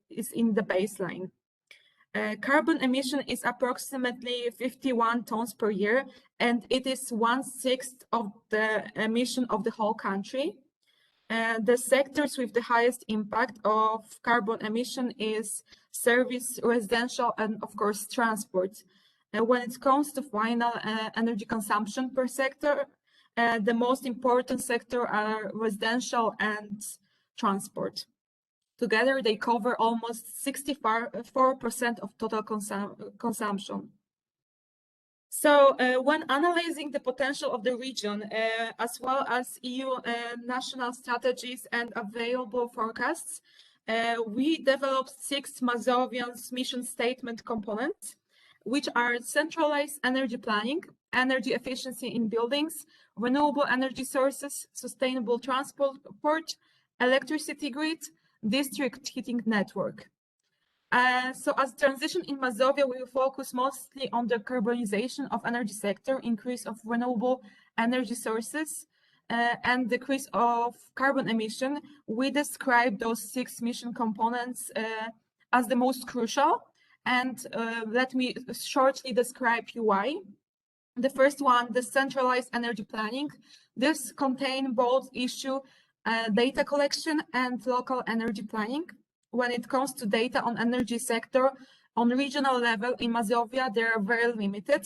is in the baseline. Carbon emission is approximately 51 tons per year, and it is 1/6 of the emission of the whole country. The sectors with the highest impact of carbon emission is service, residential, and of course transport. When it comes to final energy consumption per sector, the most important sector are residential and transport. Together, they cover almost 64% of total consumption. So when analyzing the potential of the region, as well as EU national strategies and available forecasts, we developed 6 Mazovian mission statement components, which are centralized energy planning, energy efficiency in buildings, renewable energy sources, sustainable transport, electricity grid, district heating network. So as transition in Mazovia, we will focus mostly on the carbonization of energy sector, increase of renewable energy sources, and decrease of carbon emission. We describe those 6 mission components as the most crucial, and let me shortly describe why. The first one, the centralized energy planning. This contains both issue data collection and local energy planning. When it comes to data on energy sector, on regional level in Mazovia, they are very limited.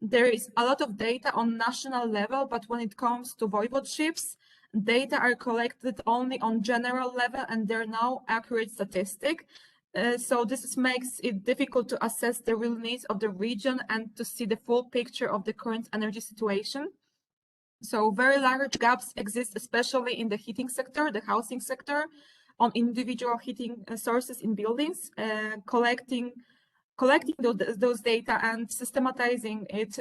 There is a lot of data on national level, but when it comes to voivodeships, data are collected only on general level and they're no accurate statistic. So this makes it difficult to assess the real needs of the region and to see the full picture of the current energy situation. So very large gaps exist, especially in the heating sector, the housing sector, on individual heating sources in buildings. Collecting those data and systematizing it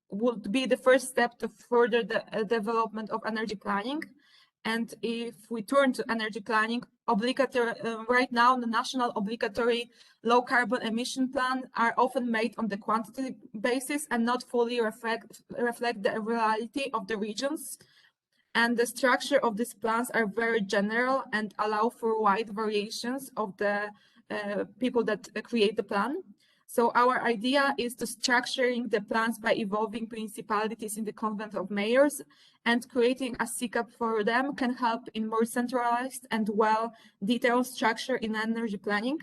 would be the first step to further the development of energy planning. And if we turn to energy planning, obligatory right now, the national obligatory low carbon emission plan are often made on the quantity basis and not fully reflect the reality of the regions. And the structure of these plans are very general and allow for wide variations of the people that create the plan. So our idea is to structuring the plans by involving municipalities in the Convent of Mayors, and creating a SICAP for them can help in more centralized and well-detailed structure in energy planning.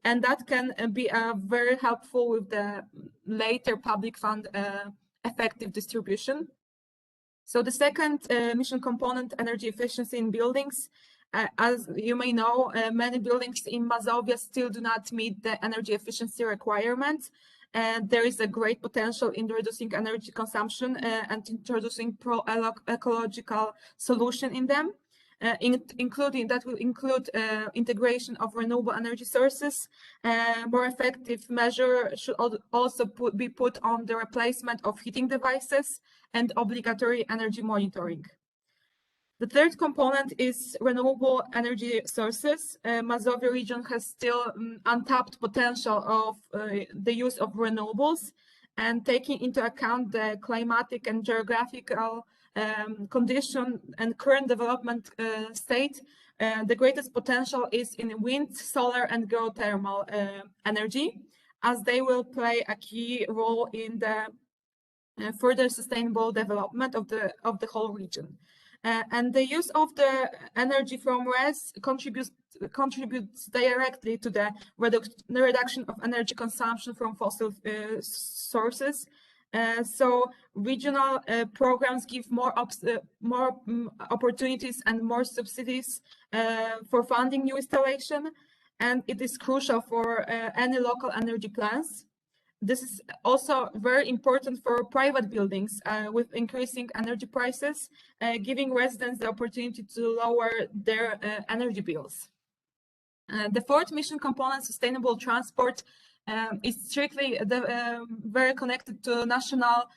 And that can be very helpful with the later public fund effective distribution. So the second mission component, energy efficiency in buildings. As you may know, many buildings in Mazovia still do not meet the energy efficiency requirements. And there is a great potential in reducing energy consumption and introducing pro-ecological solution in them. Including integration of renewable energy sources. More effective measure should also be put on the replacement of heating devices and obligatory energy monitoring. The third component is renewable energy sources. Mazovia region has still untapped potential of the use of renewables, and taking into account the climatic and geographical condition and current development state, the greatest potential is in wind, solar, and geothermal energy, as they will play a key role in the further sustainable development of the whole region. And the use of the energy from RES contributes directly to the reduction of energy consumption from fossil sources. So regional programs give more opportunities and more subsidies for funding new installation, and it is crucial for any local energy plans. This is also very important for private buildings with increasing energy prices, giving residents the opportunity to lower their energy bills. The fourth mission component, sustainable transport, is strictly very connected to national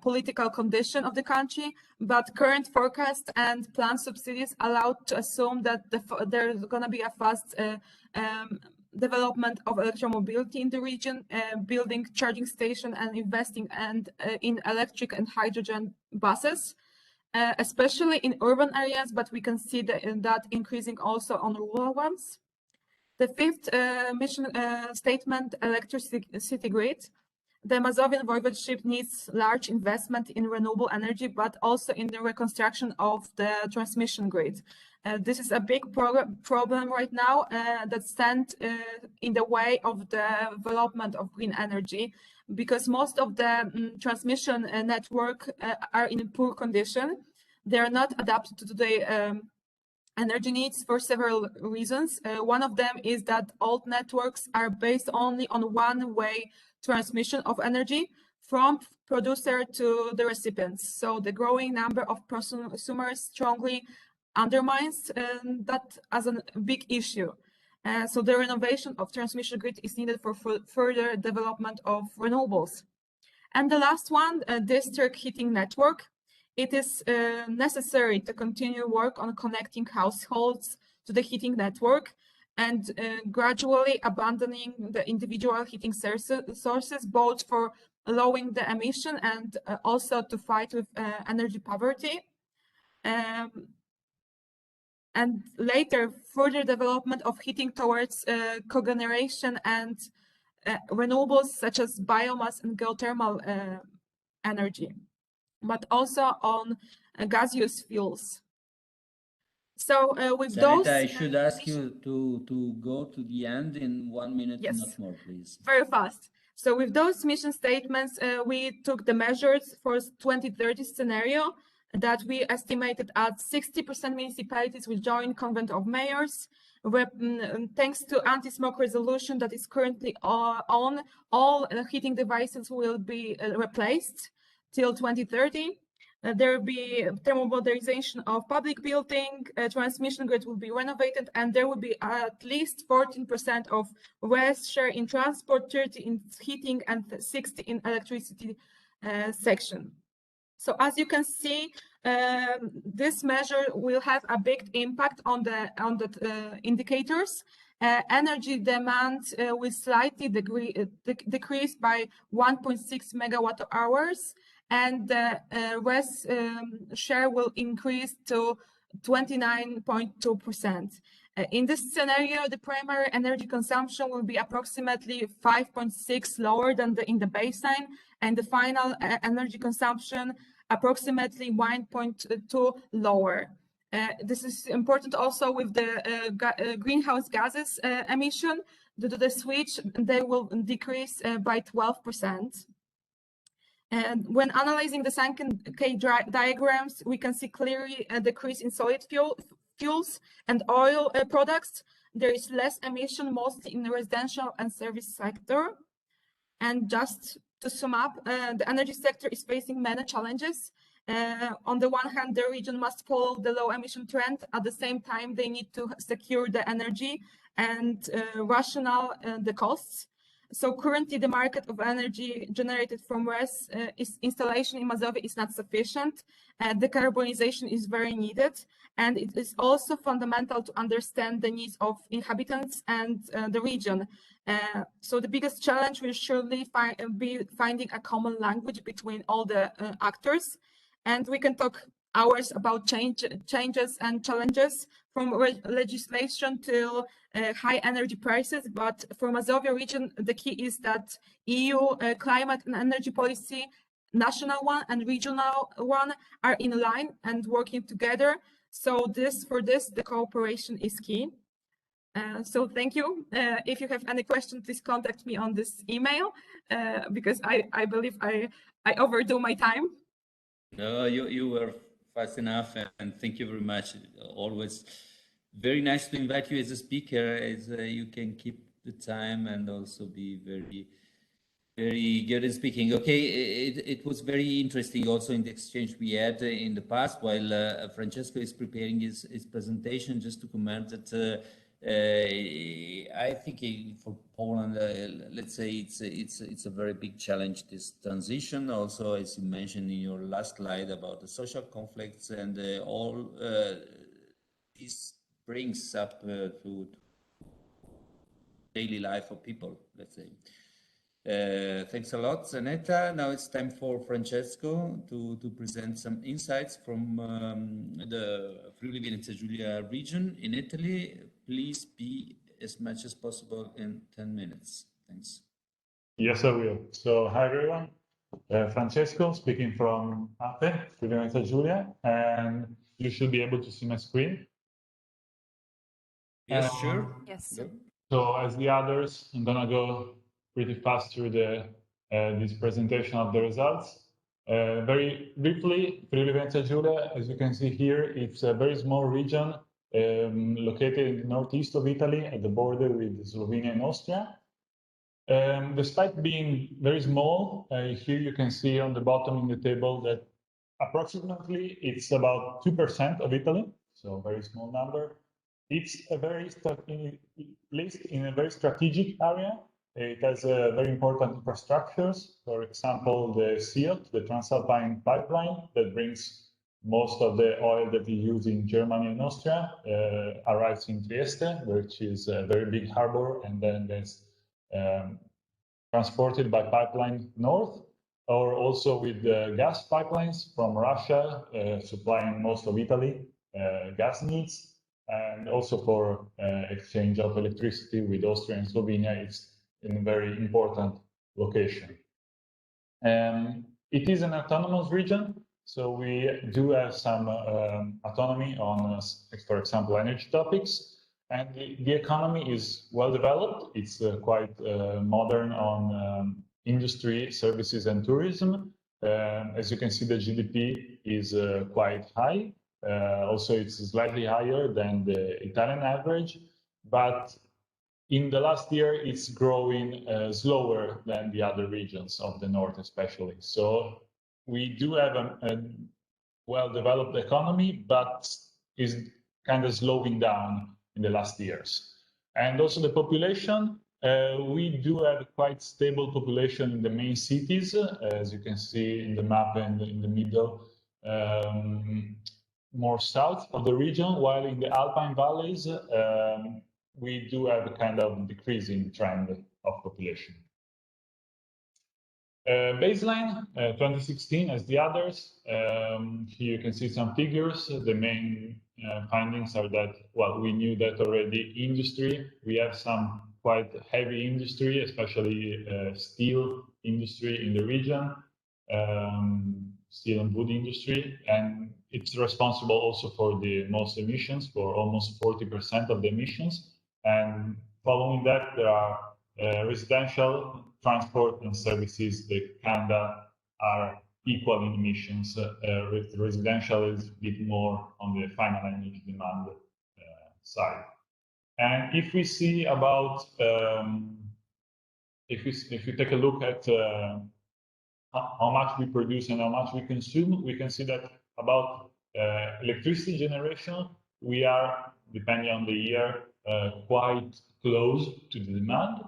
political condition of the country, but current forecast and planned subsidies allow to assume that there's going to be a fast development of electromobility in the region, building charging station and investing in electric and hydrogen buses, especially in urban areas, but we can see that increasing also on rural ones. The fifth mission statement, electricity grid. The Mazovian voivodeship needs large investment in renewable energy, but also in the reconstruction of the transmission grid. This is a big problem right now that stands in the way of the development of green energy, because most of the transmission network are in poor condition. They are not adapted to the energy needs for several reasons. One of them is that old networks are based only on one-way transmission of energy from producer to the recipients. So the growing number of prosumers strongly undermines that as a big issue. So the renovation of transmission grid is needed for further development of renewables. And the last one, district heating network. It is necessary to continue work on connecting households to the heating network and gradually abandoning the individual heating sources, both for lowering the emission and also to fight with energy poverty. And later, further development of heating towards cogeneration and renewables such as biomass and geothermal energy, but also on gaseous fuels. So with Żaneta, those... I should ask you to go to the end in 1 minute, yes, not more, please. Very fast. So with those mission statements, we took the measures for 2030 scenario that we estimated at 60% municipalities will join Convent of Mayors. Thanks to anti-smoke resolution that is currently on, all heating devices will be replaced till 2030. There will be thermomodernization of public building, transmission grid will be renovated, and there will be at least 14% of West share in transport, 30 in heating, and 60 in electricity section. So as you can see, this measure will have a big impact on the indicators. Energy demand will slightly decrease by 1.6 megawatt hours, and the West share will increase to 29.2%. In this scenario, the primary energy consumption will be approximately 5.6 lower than in the baseline, and the final energy consumption approximately 1.2 lower. This is important also with the greenhouse gases emission. Due to the switch, they will decrease by 12%. And when analyzing the sunken K diagrams, we can see clearly a decrease in solid fuels and oil products. There is less emission, mostly in the residential and service sector. And just to sum up, the energy sector is facing many challenges. On the one hand, the region must follow the low emission trend. At the same time, they need to secure the energy and rational the costs. So currently, the market of energy generated from RES installation in Mazovia is not sufficient. Decarbonization is very needed, and it is also fundamental to understand the needs of inhabitants and the region. So the biggest challenge will surely be finding a common language between all the actors. And we can talk hours about changes and challenges from legislation to high energy prices. But for Mazovia region, the key is that EU climate and energy policy, national one and regional one, are in line and working together. So for this, the cooperation is key. So thank you. If you have any questions, please contact me on this email, because I believe I overdo my time. No, you were fast enough, and thank you very much. Always very nice to invite you as a speaker, as you can keep the time and also be very Very good in speaking. Okay, it was very interesting also in the exchange we had in the past while Francesco is preparing his presentation. Just to comment that I think for Poland, let's say it's a very big challenge, this transition. Also, as you mentioned in your last slide about the social conflicts and all this brings up to daily life of people, let's say. Thanks a lot, Żaneta. Now it's time for Francesco to present some insights from the Friuli Venezia Giulia region in Italy. Please be as much as possible in 10 minutes. Thanks. Yes, I will. So, hi everyone. Francesco speaking from Friuli Venezia Giulia, and you should be able to see my screen. Yes, sure. Yes. Yep. So, as the others, I'm gonna go pretty fast through this presentation of the results. Very briefly, Friuli Venezia Giulia, as you can see here, it's a very small region located in the northeast of Italy at the border with Slovenia and Austria. Despite being very small, here you can see on the bottom in the table that approximately it's about 2% of Italy, so a very small number. It's a very placed in a very strategic area. It has very important infrastructures. For example, the SIOT, the Transalpine pipeline that brings most of the oil that we use in Germany and Austria, arrives in Trieste, which is a very big harbor, and then it's transported by pipeline north, or also with gas pipelines from Russia, supplying most of Italy gas needs, and also for exchange of electricity with Austria and Slovenia. It's in a very important location. It is an autonomous region, so we do have some autonomy on, for example, energy topics. And the economy is well developed. It's quite modern on industry, services, and tourism. As you can see, the GDP is quite high. Also, it's slightly higher than the Italian average, but in the last year, it's growing slower than the other regions of the north, especially. So we do have a well-developed economy, but is kind of slowing down in the last years. And also the population, we do have a quite stable population in the main cities, as you can see in the map and in the middle, more south of the region, while in the Alpine valleys, we do have a kind of decreasing trend of population. Baseline 2016 as the others. Here you can see some figures. The main findings are that, well, we knew that already industry. We have some quite heavy industry, especially steel industry in the region, steel and wood industry, and it's responsible also for the most emissions, for almost 40% of the emissions. And following that, there are residential, transport, and services that kind of are equal in emissions. With residential is a bit more on the final energy demand side. And if we see about, if we take a look at how much we produce and how much we consume, we can see that about electricity generation, we are, depending on the year, quite close to the demand.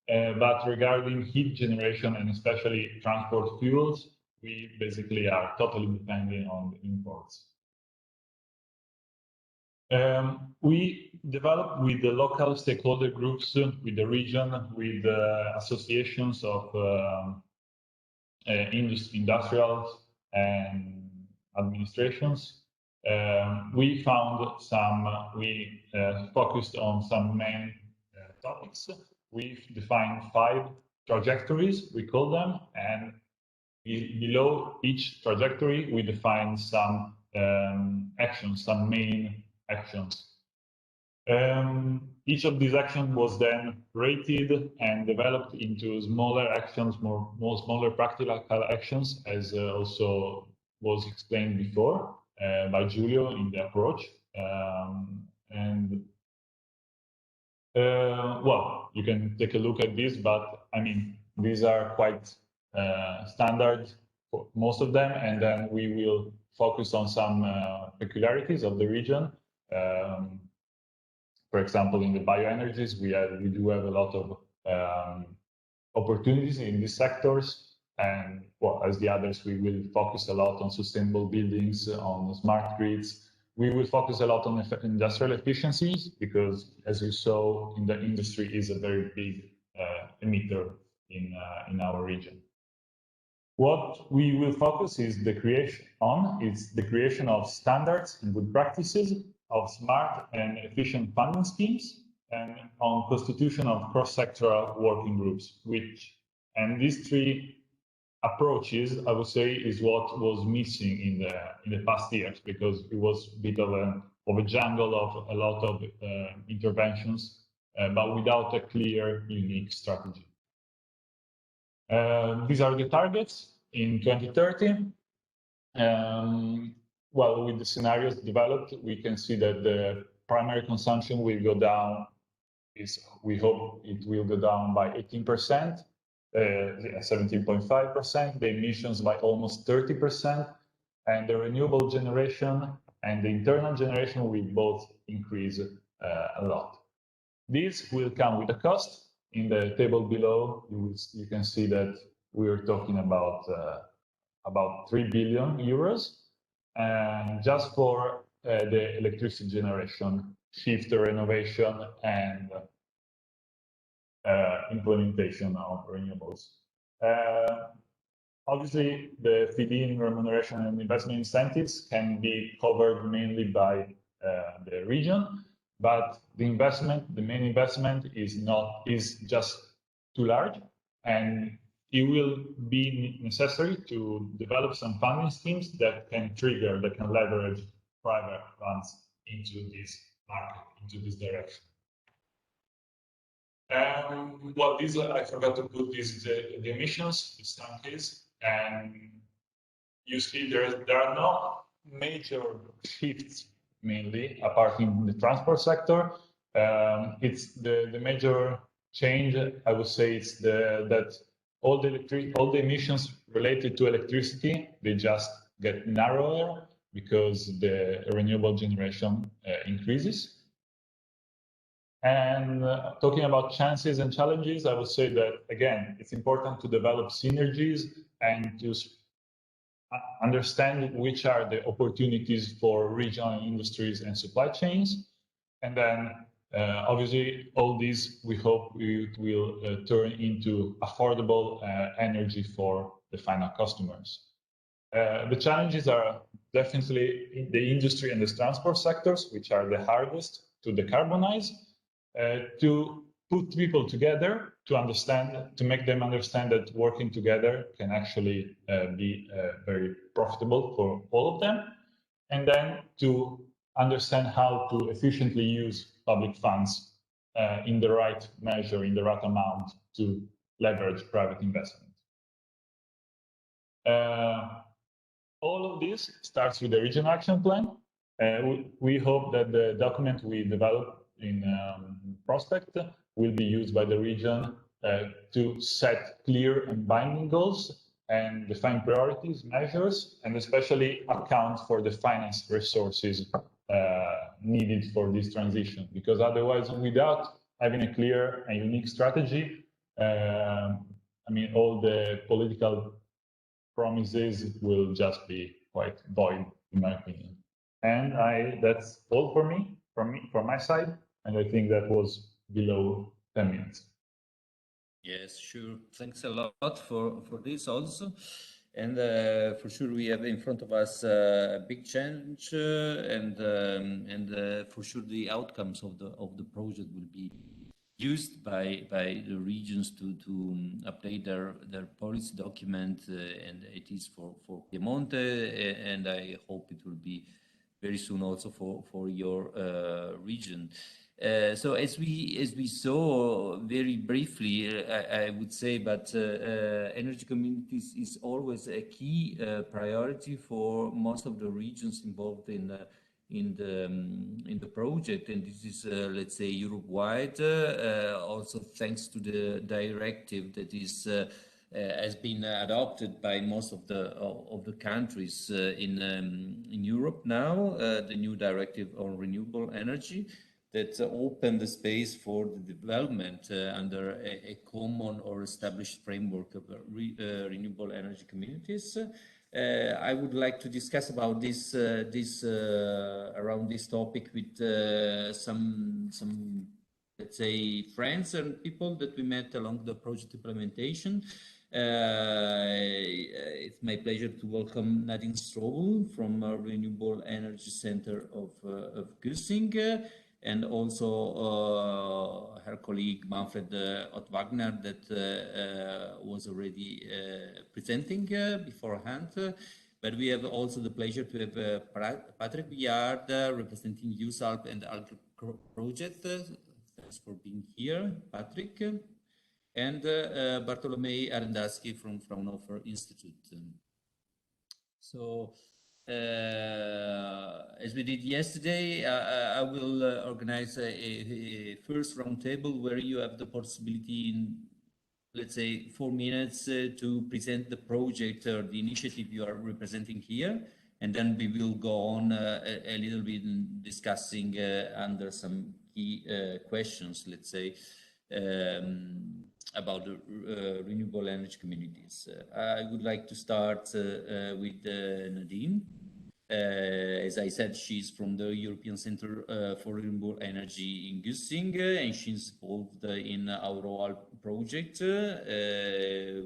But regarding heat generation and especially transport fuels, we basically are totally depending on the imports. We developed with the local stakeholder groups, with the region, with associations of industrials and administrations. We found some, we focused on some main topics. We've defined 5 trajectories, we call them, and below each trajectory, we define some actions, some main actions. Each of these actions was then rated and developed into smaller actions, more smaller practical actions, as also was explained before by Giulio in the approach. Well, you can take a look at this, but I mean, These are quite standard for most of them, and then we will focus on some peculiarities of the region. For example, in the bioenergies, we do have a lot of opportunities in these sectors, and well, as the others, we will focus a lot on sustainable buildings, on smart grids. We will focus a lot on industrial efficiencies because, as you saw, in the industry is a very big emitter in our region. What we will focus is the creation of standards and good practices of smart and efficient funding schemes, and on constitution of cross-sectoral working groups, and these three approaches, I would say, is what was missing in the past years, because it was a bit of a jungle of a lot of interventions, but without a clear, unique strategy. These are the targets in 2030. Well, with the scenarios developed, we can see that the primary consumption will go down. We hope it will go down by 18%, 17.5%, the emissions by almost 30%, and the renewable generation and the internal generation will both increase a lot. This will come with a cost. In the table below, you can see that we're talking about 3 billion euros, and just for the electricity generation, shift renovation, and implementation of renewables. Obviously, the feed-in remuneration and investment incentives can be covered mainly by the region, but the main investment is just too large, and it will be necessary to develop some funding schemes that can leverage private funds into this market, into this direction. Well, I forgot to put the emissions, the standards, and you see there are no major shifts, mainly apart from the transport sector. It's the major change, I would say, it's that all the emissions related to electricity, they just get narrower because the renewable generation increases. And talking about chances and challenges, I would say that, again, it's important to develop synergies and to understand which are the opportunities for regional industries and supply chains. And then, obviously, all these, we hope it will turn into affordable energy for the final customers. The challenges are definitely in the industry and the transport sectors, which are the hardest to decarbonize. To put people together to make them understand that working together can actually be very profitable for all of them, and then to understand how to efficiently use public funds in the right measure, in the right amount to leverage private investment. All of this starts with the regional action plan. We hope that the document we develop in Prospect will be used by the region to set clear and binding goals and define priorities, measures, and especially account for the finance resources needed for this transition. Because otherwise, without having a clear and unique strategy, I mean, all the political promises will just be quite void, in my opinion. And that's all from my side. And I think that was below 10 minutes. Yes, sure. Thanks a lot for this also. And for sure, we have in front of us a big change, and for sure, the outcomes of the project will be used by the regions to update their policy document, and it is for Piemonte, and I hope it will be very soon also for your region. So as we saw very briefly, I would say, but energy communities is always a key priority for most of the regions involved in in the project, and this is let's say Europe-wide, also thanks to the directive that is has been adopted by most of the countries in Europe now, the new directive on renewable energy that opened the space for the development under a common or established framework of renewable energy communities. I would like to discuss about this around this topic with some let's say friends and people that we met along the project implementation. It's my pleasure to welcome Nadine Strobl from Renewable Energy Center of Güssing, and also her colleague Manfred Hotwagner that was already presenting beforehand. But we have also the pleasure to have Patrick Biard representing EUSALP and ALGO project. Thanks for being here, Patrick. And Bartolomiej Arendarski from Fraunhofer Institute. So, as we did yesterday, I will organize a first roundtable where you have the possibility in, let's say, 4 minutes to present the project or the initiative you are representing here. And then we will go on a little bit discussing under some key questions, let's say, about the renewable energy communities. I would like to start with Nadine. As I said, she's from the European Center for Renewable Energy in Güssing, and she's involved in AURORAL project,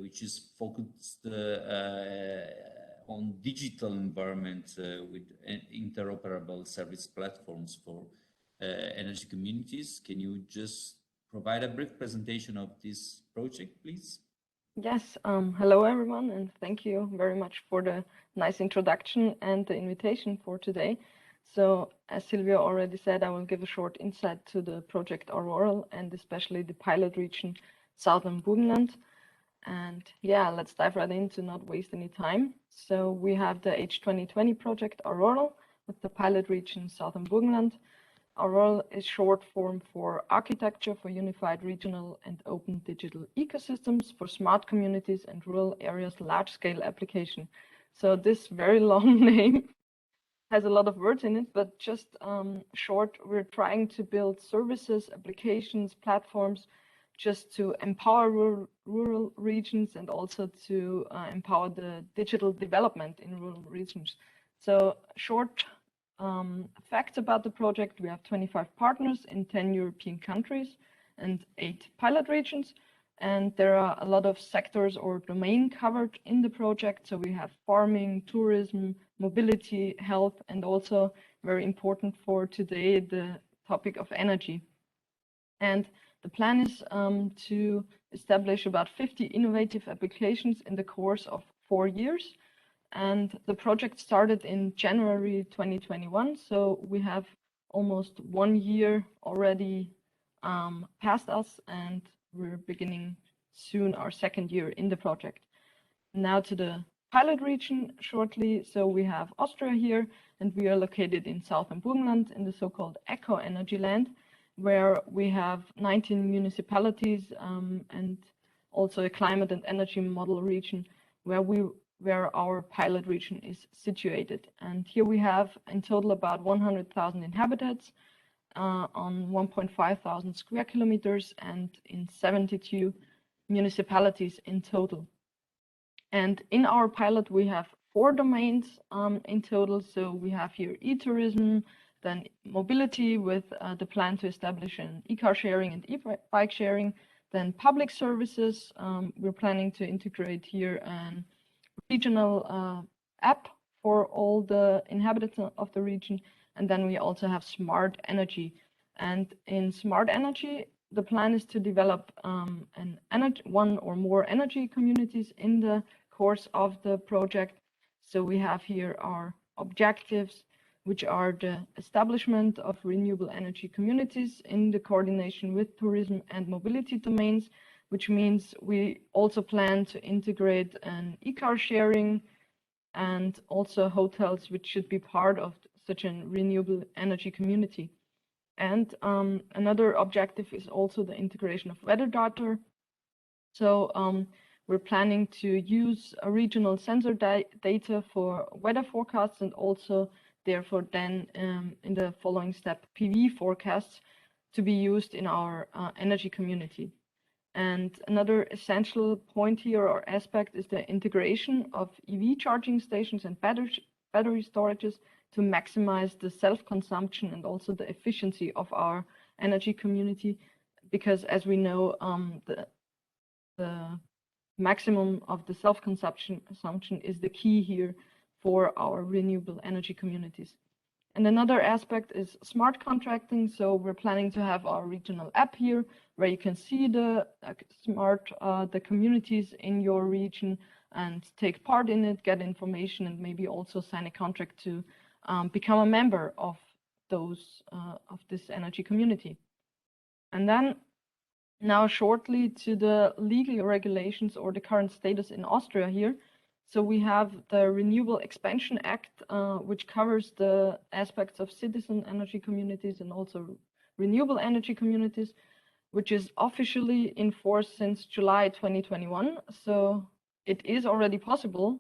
which is focused on digital environment with interoperable service platforms for energy communities. Can you just provide a brief presentation of this project, please? Yes, hello everyone, and thank you very much for the nice introduction and the invitation for today. So, as Silvio already said, I will give a short insight to the project AURORAL and especially the pilot region Southern Burgenland. And yeah, let's dive right in to not waste any time. So we have the H2020 project AURORAL with the pilot region Southern Burgenland. AURORAL is short form for Architecture for Unified Regional and Open Digital Ecosystems for Smart Communities and Rural Areas Large-Scale Application. So this very long name has a lot of words in it, but just short, we're trying to build services, applications, platforms, just to empower rural regions and also to empower the digital development in rural regions. So short facts about the project: we have 25 partners in 10 European countries and 8 pilot regions, and there are a lot of sectors or domain covered in the project. So we have farming, tourism, mobility, health, and also very important for today, the topic of energy. And the plan is to establish about 50 innovative applications in the course of 4 years. And the project started in January 2021, so we have almost 1 year already past us, and we're beginning soon our 2nd year in the project. Now to the pilot region shortly. So we have Austria here, and we are located in Southern Burgenland in the so-called Eco Energy Land, where we have 19 municipalities and also a climate and energy model region where our pilot region is situated. And here we have in total about 100,000 inhabitants on 1,500 square kilometers and in 72 municipalities in total. And in our pilot, we have 4 domains in total. So we have here e-tourism, then mobility with the plan to establish an e-car sharing and e-bike sharing, then public services. We're planning to integrate here an regional app for all the inhabitants of the region, and then we also have smart energy. And in smart energy, the plan is to develop one or more energy communities in the course of the project. So we have here our objectives, which are the establishment of renewable energy communities in the coordination with tourism and mobility domains, which means we also plan to integrate an e-car sharing and also hotels, which should be part of such a renewable energy community. And another objective is also the integration of weather data. So we're planning to use a regional sensor data for weather forecasts, and also therefore then in the following step, PV forecasts to be used in our energy community. And another essential point here or aspect is the integration of EV charging stations and battery storages to maximize the self-consumption and also the efficiency of our energy community, because as we know, the maximum of the self-consumption is the key here for our renewable energy communities. And another aspect is smart contracting. So we're planning to have our regional app here where you can see the the communities in your region and take part in it, get information, and maybe also sign a contract to become a member of this energy community. And then now shortly to the legal regulations or the current status in Austria here. So we have the Renewable Expansion Act, which covers the aspects of citizen energy communities and also renewable energy communities, which is officially in force since July 2021. So it is already possible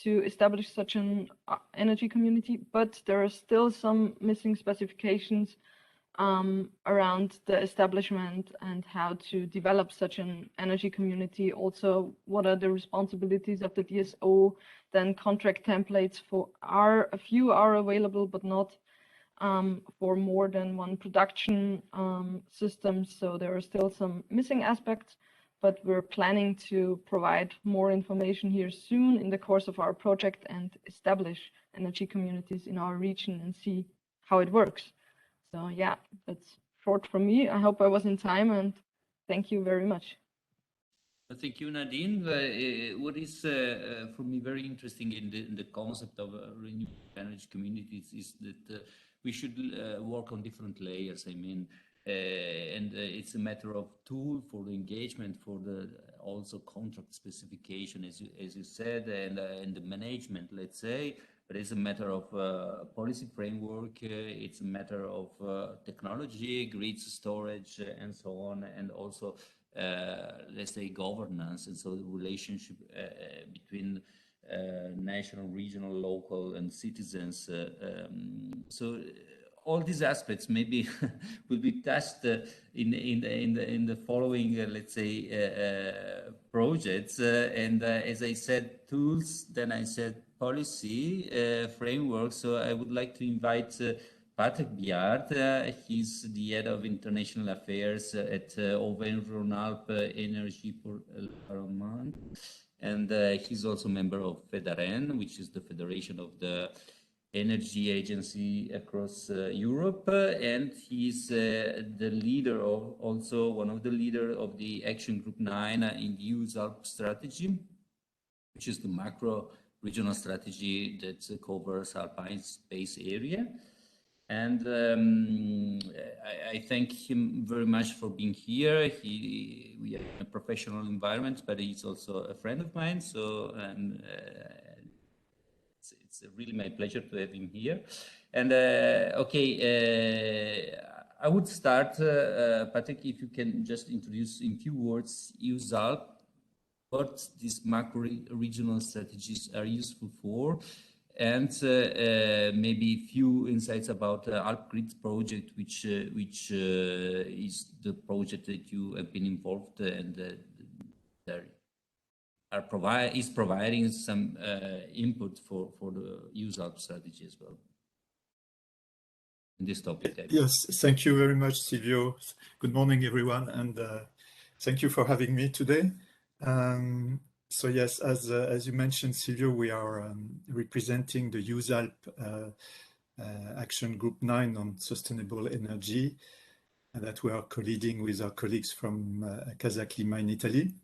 to establish such an energy community, but there are still some missing specifications around the establishment and how to develop such an energy community. Also, what are the responsibilities of the DSO? Then contract templates a few are available, but not for more than one production system. So there are still some missing aspects, but we're planning to provide more information here soon in the course of our project and establish energy communities in our region and see how it works. So yeah, that's short from me. I hope I was in time, and thank you very much. Thank you, Nadine. What is for me very interesting in the concept of renewable energy communities is that we should work on different layers. I mean, and it's a matter of tool for the engagement, for the also contract specification, as you said, and the management, let's say. But it's a matter of policy framework, it's a matter of technology, grids, storage, and so on, and also, let's say, governance, and so the relationship between national, regional, local, and citizens. So all these aspects maybe will be touched in the following, let's say, projects. And as I said, tools, then I said policy framework. So I would like to invite Biard. He's the head of international affairs at Auvergne-Rhône-Alpes Energy pour l'Environnement. And he's also a member of FEDAREN, which is the federation of the energy agency across Europe, and he's the leader of, also one of the leaders of the Action Group 9 in the EUSALP strategy, which is the macro regional strategy that covers Alpine space area. And I thank him very much for being here. We are in a professional environment, but he's also a friend of mine, so it's really my pleasure to have him here. And I would start, Patrick, if you can just introduce in few words EUSALP, what these macro regional strategies are useful for, and maybe a few insights about the AlpGrid project, which is the project that you have been involved and is providing some input for the EUSALP strategy as well. In this topic. Yes, thank you very much, Silvio. Good morning, everyone, and thank you for having me today. So yes, as you mentioned, Silvio, we are representing the EUSALP Action Group 9 on sustainable energy, and that we are co-leading with our colleagues from Casa Clima in Italy.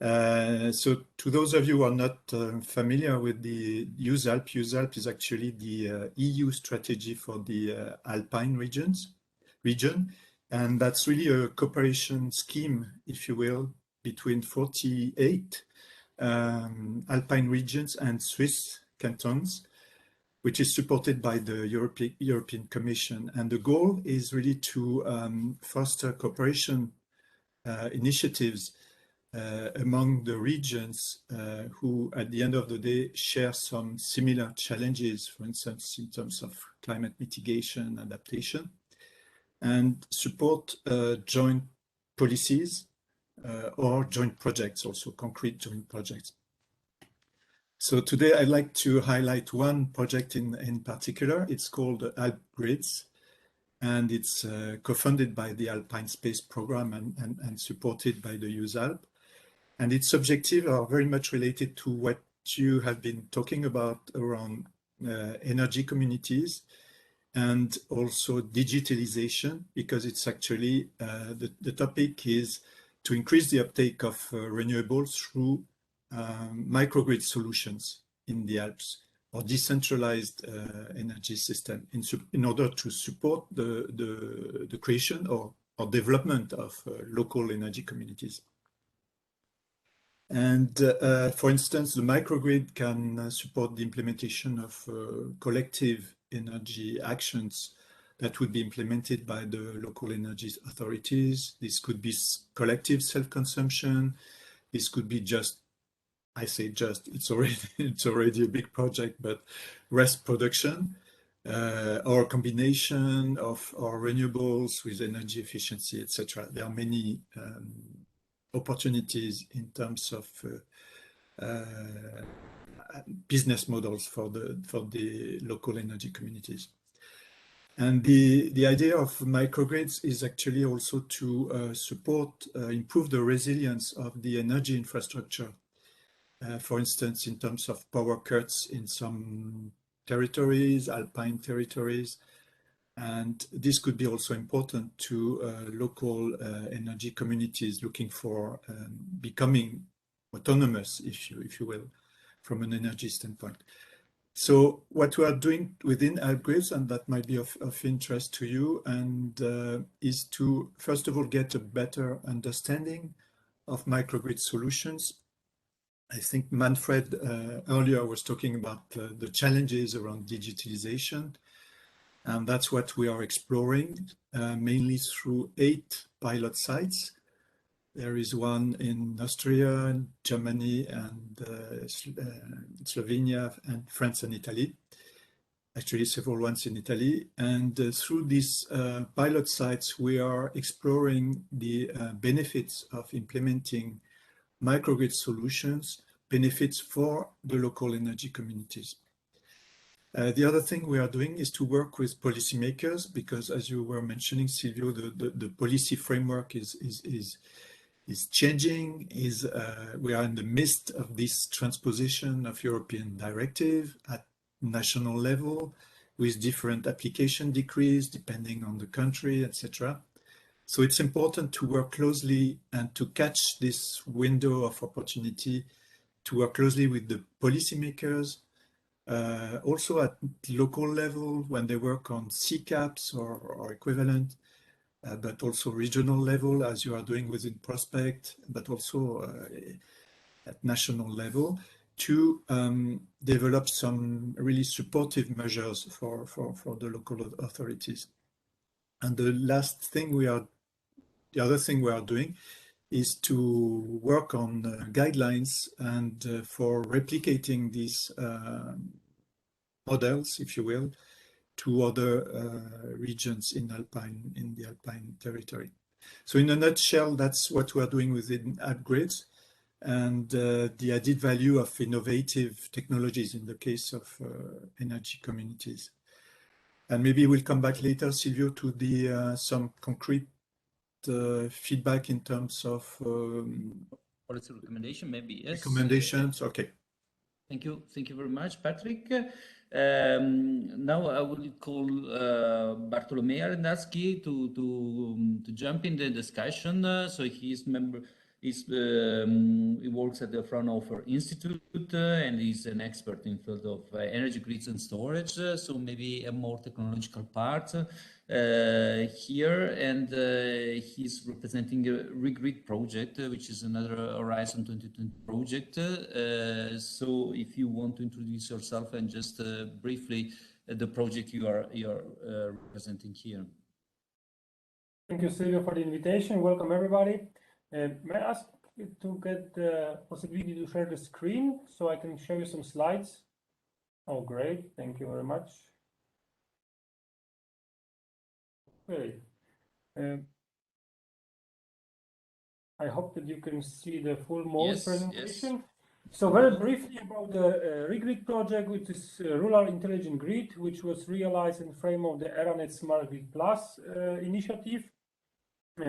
So to those of you who are not familiar with the EUSALP, EUSALP is actually the EU strategy for the Alpine region, and that's really a cooperation scheme, if you will, between 48 Alpine regions and Swiss cantons. which is supported by the European Commission. And the goal is really to foster cooperation initiatives among the regions who, at the end of the day, share some similar challenges, for instance, in terms of climate mitigation, adaptation, and support joint policies or joint projects, also concrete joint projects. So today I'd like to highlight one project in particular. It's called ALP-GRIDS, and it's co-funded by the Alpine Space Program and supported by the EUSALP. And its objectives are very much related to what you have been talking about around energy communities and also digitalization, because it's actually the topic is to increase the uptake of renewables through microgrid solutions in the Alps or decentralized energy system in order to support the creation or development of local energy communities. And for instance, the microgrid can support the implementation of collective energy actions that would be implemented by the local energy authorities. This could be collective self-consumption. This could be just, I say just, it's already a big project, but rest production or combination of renewables with energy efficiency, etc. There are many opportunities in terms of business models for the local energy communities. And the idea of microgrids is actually also to support, improve the resilience of the energy infrastructure. For instance, in terms of power cuts in some territories, alpine territories, and this could be also important to local energy communities looking for becoming autonomous, if you will, from an energy standpoint. So what we are doing within ALP-GRIDS, and that might be of interest to you, and is to, first of all, get a better understanding of microgrid solutions. I think Manfred earlier was talking about the challenges around digitalization, and that's what we are exploring, mainly through 8 pilot sites. There is one in Austria, Germany, and Slovenia, and France and Italy. Actually, several ones in Italy. And through these pilot sites, we are exploring the benefits of implementing microgrid solutions, benefits for the local energy communities. The other thing we are doing is to work with policymakers, because as you were mentioning, Silvio, the policy framework is changing. We are in the midst of this transposition of European directive at national level with different application decrees depending on the country, etc. So it's important to work closely and to catch this window of opportunity to work closely with the policymakers, also at local level when they work on CCAPs or equivalent, but also regional level as you are doing within Prospect, but also at national level to develop some really supportive measures for the local authorities. And the other thing we are doing is to work on guidelines and for replicating these models, if you will, to other regions in the Alpine territory. So in a nutshell, that's what we are doing within ALP-GRIDS and the added value of innovative technologies in the case of energy communities. And maybe we'll come back later, Silvio, to the some concrete feedback in terms of policy recommendation, maybe, yes. Recommendations, okay. Thank you very much, Patrick. Now I will call Bartolomiej Arendarski to jump in the discussion. So he's He works at the Fraunhofer Institute and he's an expert in field of energy grids and storage. So maybe a more technological part here. And he's representing a RIGRID project, which is another Horizon 2020 project. So if you want to introduce yourself and just briefly the project you are representing here. Thank you, Silvio, for the invitation. Welcome, everybody. May I ask you to get the possibility to share the screen so I can show you some slides? Oh, great. Thank you very much. Okay. I hope that you can see the full mode presentation. Yes. So very briefly about the RIGRID project, which is Rural Intelligent Grid, which was realized in the frame of the ERANET Smart Grid Plus initiative.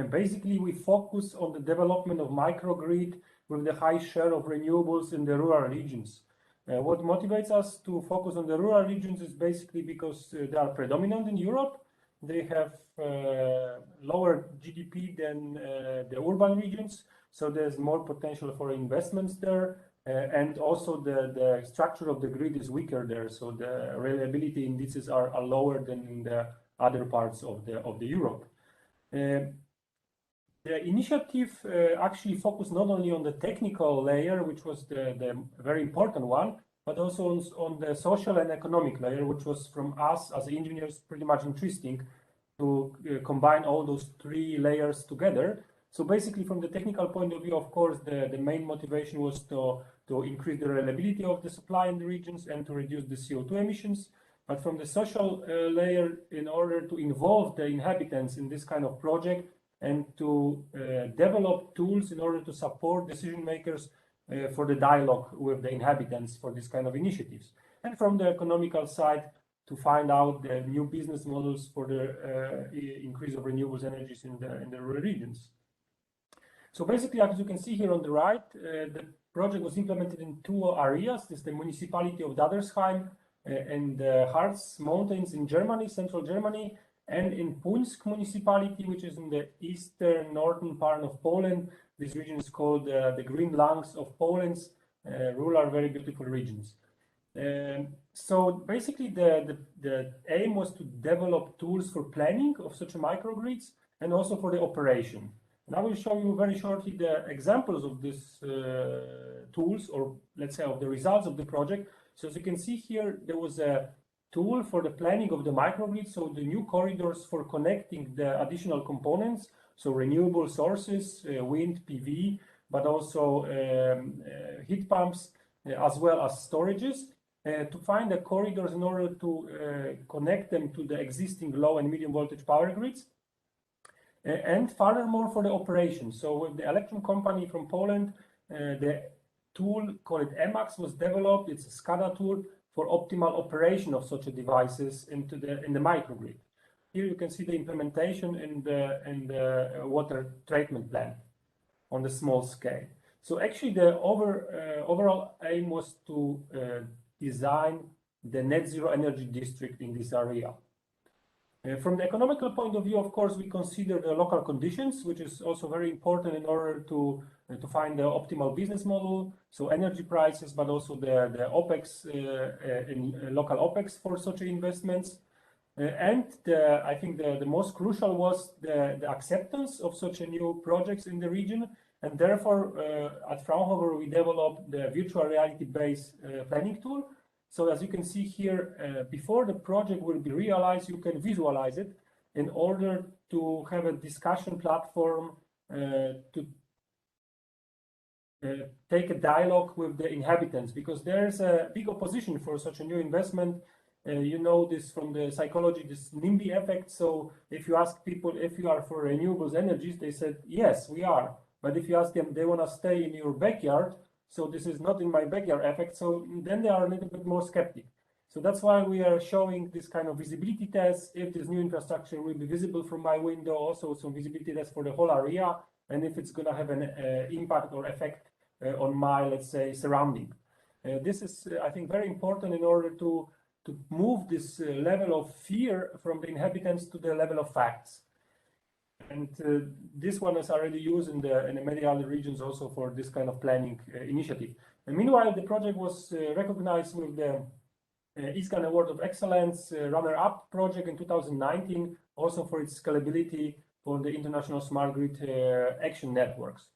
Basically, we focus on the development of microgrid with the high share of renewables in the rural regions. What motivates us to focus on the rural regions is basically because they are predominant in Europe. They have lower GDP than the urban regions, so there's more potential for investments there. And also the structure of the grid is weaker there, so the reliability indices are lower than in the other parts of the Europe. The initiative actually focused not only on the technical layer, which was the very important one, but also on the social and economic layer, which was from us as engineers pretty much interesting to combine all those three layers together. So basically, from the technical point of view, of course, the main motivation was to increase the reliability of the supply in the regions and to reduce the CO2 emissions. But from the social layer, in order to involve the inhabitants in this kind of project, and to develop tools in order to support decision makers for the dialogue with the inhabitants for this kind of initiatives. And from the economical side, to find out the new business models for the increase of renewables energies in the rural regions. So basically, as you can see here on the right, the project was implemented in two areas. This is the municipality of Dadersheim and the Harz Mountains in Germany, central Germany, and in Puńsk municipality, which is in the eastern northern part of Poland. This region is called the Green Lungs of Poland's rural, very beautiful regions. So basically, the aim was to develop tools for planning of such microgrids and also for the operation. And I will show you very shortly the examples of these tools, or let's say of the results of the project. So as you can see here, there was a tool for the planning of the microgrid, so the new corridors for connecting the additional components, so renewable sources, wind, PV, but also heat pumps, as well as storages, to find the corridors in order to connect them to the existing low and medium voltage power grids. And furthermore, for the operation. So with the Electron company from Poland, the tool called EMAX was developed. It's a SCADA tool for optimal operation of such devices in the microgrid. Here you can see the implementation in the water treatment plant on the small scale. So actually the overall aim was to design the net zero energy district in this area. From the economical point of view, of course, we consider the local conditions, which is also very important in order to find the optimal business model. So energy prices, but also the OPEX, local OPEX for such investments. And I think the most crucial was the acceptance of such a new projects in the region. And therefore, at Fraunhofer, we developed the virtual reality-based planning tool. So as you can see here, before the project will be realized, you can visualize it in order to have a discussion platform to take a dialogue with the inhabitants, because there's a big opposition for such a new investment. You know this from the psychology, this NIMBY effect. So if you ask people if you are for renewables energies, they said, yes, we are. But if you ask them, they want to stay in your backyard, so this is not in my backyard effect, so then they are a little bit more skeptic. So that's why we are showing this kind of visibility tests, if this new infrastructure will be visible from my window, also some visibility tests for the whole area, and if it's going to have an impact or effect on my, let's say, surrounding. This is, I think, very important in order to move this level of fear from the inhabitants to the level of facts. And this one is already used in the medial regions also for this kind of planning initiative. And meanwhile, the project was recognized with the ISCAN Award of Excellence runner-up project in 2019, also for its scalability for the international smart grid action networks.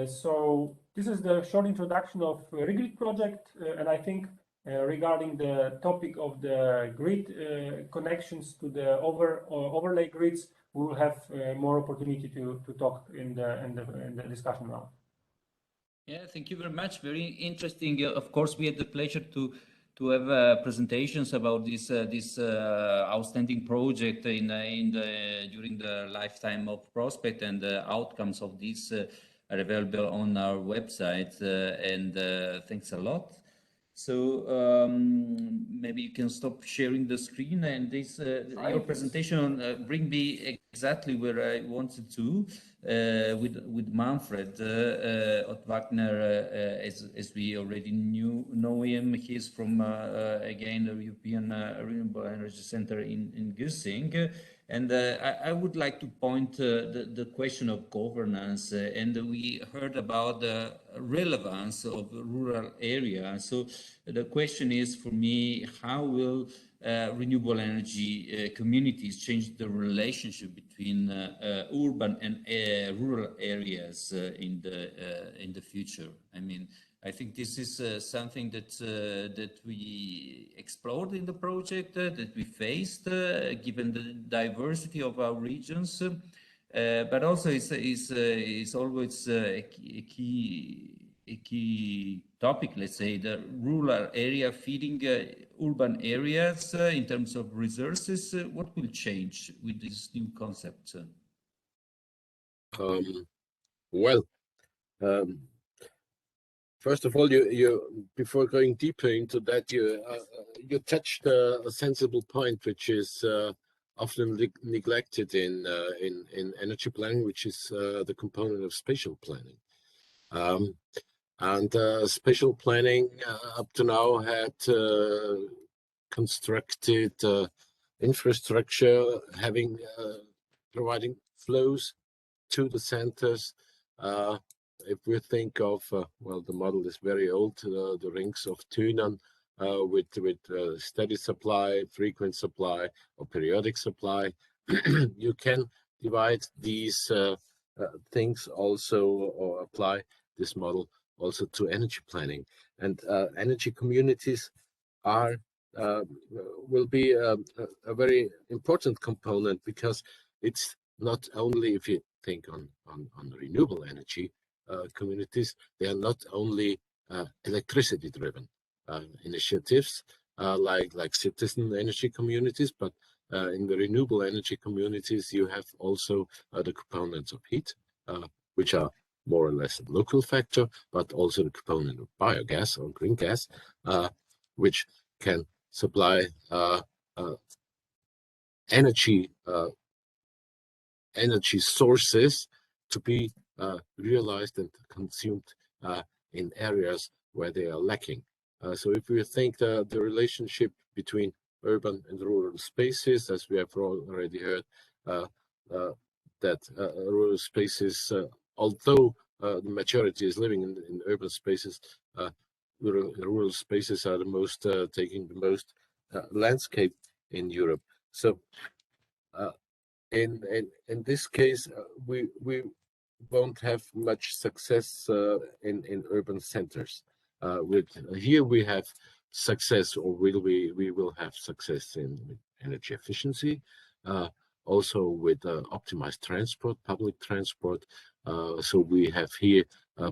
So this is the short introduction of RIGRID project, and I think regarding the topic of the grid connections to the overlay grids, we will have more opportunity to talk in the discussion round. Yeah, thank you very much. Very interesting. Of course, we had the pleasure to have presentations about this outstanding project during the lifetime of Prospect, and the outcomes of this are available on our website. And thanks a lot. So maybe you can stop sharing the screen, and this your presentation bring me exactly where I wanted to with Manfred Hotwagner, as we already know him. He's from again the European Renewable Energy Center in Güssing. And I would like to point the question of governance, and we heard about the relevance of rural areas. So the question is for me, how will renewable energy communities change the relationship between urban and rural areas in the future? I mean, I think this is something that we explored in the project, that we faced, given the diversity of our regions, but also it's always a key topic. Let's say the rural area feeding urban areas in terms of resources. What will change with this new concept? First of all, you before going deeper into that, you touched a sensible point, which is often neglected in energy planning, which is the component of spatial planning. And spatial planning up to now had constructed infrastructure, providing flows to the centers. If we think of, well, the model is very old, the rings of Thünen with steady supply, frequent supply, or periodic supply. You can divide these things also, or apply this model also to energy planning. And energy communities will be a very important component, because it's not only, if you think on renewable energy, communities, they are not only electricity driven initiatives like citizen energy communities, but in the renewable energy communities you have also the components of heat, which are more or less a local factor, but also the component of biogas or green gas, which can supply energy sources to be realized and consumed in areas where they are lacking. So if we think the relationship between urban and rural spaces, as we have already heard, that rural spaces, although the majority is living in urban spaces, rural spaces are the most taking the most landscape in Europe. So in this case, we won't have much success in urban centers. Here we have success, or we will have success in energy efficiency, also with optimized transport, public transport. So we have here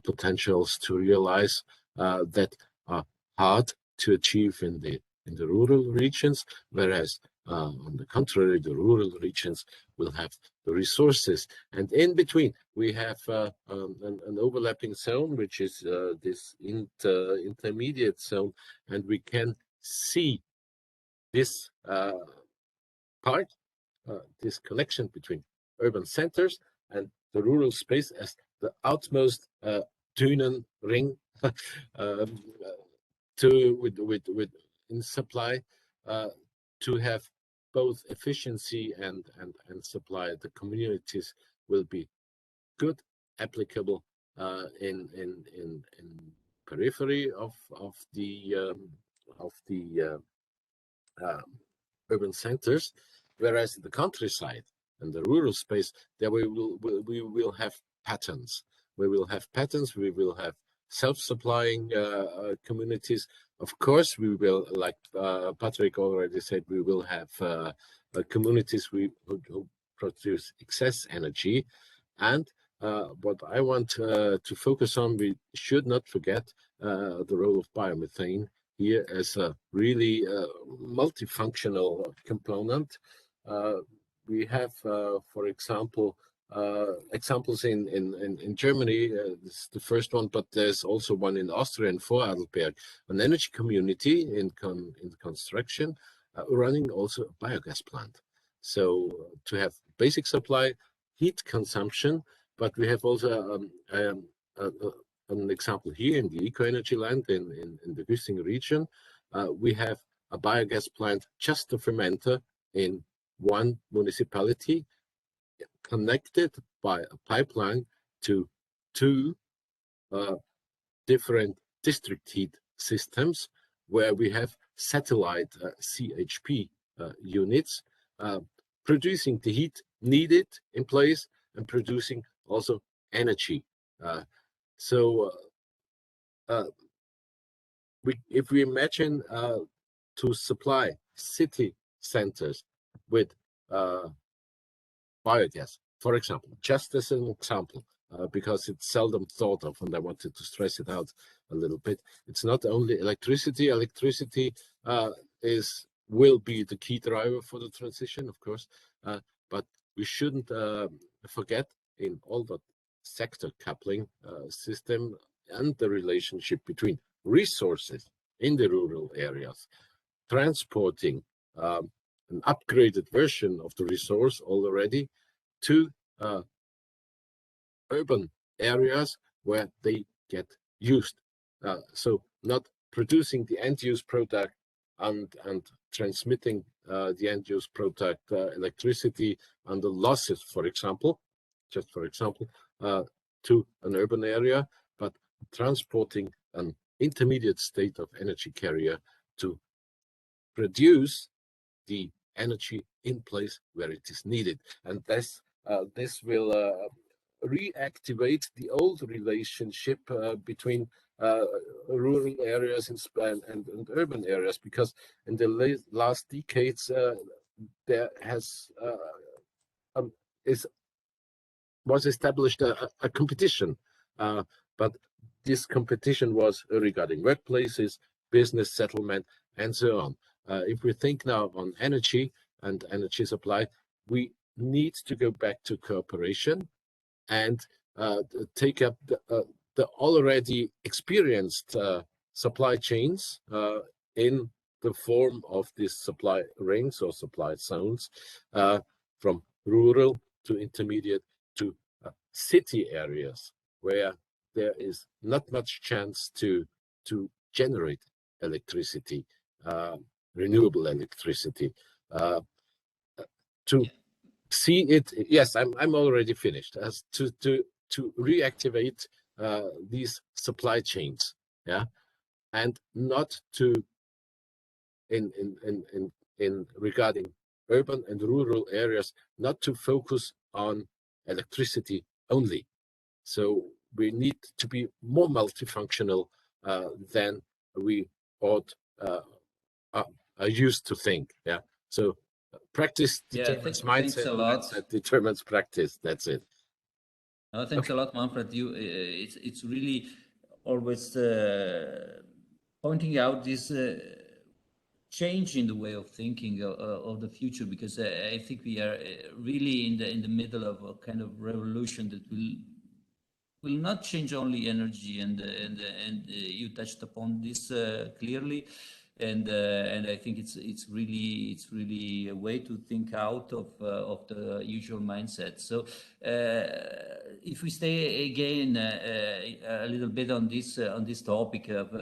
potentials to realize that are hard to achieve in the rural regions, whereas on the contrary, the rural regions will have the resources. And in between, we have an overlapping zone, which is this intermediate zone, and we can see this part, this connection between urban centers and the rural space as the outmost Thünen ring with in supply to have both efficiency and supply, the communities will be good, applicable in periphery of the urban centers, whereas in the countryside and the rural space, there we will have patterns. We will have patterns. We will have self-supplying communities. Of course, we will, like Patrick already said, we will have communities who produce excess energy. And what I want to focus on, we should not forget the role of biomethane here as a really multifunctional component. We have, for example, examples in Germany, this is the first one, but there's also one in Austria, in Vorarlberg, an energy community in construction, running also a biogas plant. So to have basic supply, heat consumption, but we have also an example here in the eco-energy land in the Güssing region. We have a biogas plant, just a fermenter in one municipality, connected by a pipeline to two different district heat systems, where we have satellite CHP units producing the heat needed in place and producing also energy. If we imagine to supply city centers with biogas, for example, just as an example, because it's seldom thought of, and I wanted to stress it out a little bit. It's not only electricity. Electricity will be the key driver for the transition, of course, but we shouldn't forget in all the sector coupling system and the relationship between resources in the rural areas, transporting an upgraded version of the resource already to urban areas where they get used. So not producing the end-use product and transmitting the end-use product, electricity, and the losses, for example, just for example, to an urban area, but transporting an intermediate state of energy carrier to produce the energy in place where it is needed. And this will reactivate the old relationship between rural areas and urban areas, because in the last decades there was established a competition, but this competition was regarding workplaces, business settlement, and so on. If we think now on energy and energy supply, we need to go back to cooperation and take up the already experienced supply chains in the form of these supply rings or supply zones, from rural to intermediate to city areas where there is not much chance to generate electricity, renewable electricity. To see it, yes, I'm already finished. As to reactivate these supply chains, yeah, and not to in regarding urban and rural areas, not to focus on electricity only. So we need to be more multifunctional than we ought are used to think. Yeah. So practice determines mindset. Mindset determines practice. That's it. Thanks a lot, Manfred. It's really always pointing out this change in the way of thinking of the future, because I think we are really in the middle of a kind of revolution that will not change only energy, and you touched upon this clearly. and I think it's really a way to think out of the usual mindset. So if we stay again a little bit on this topic of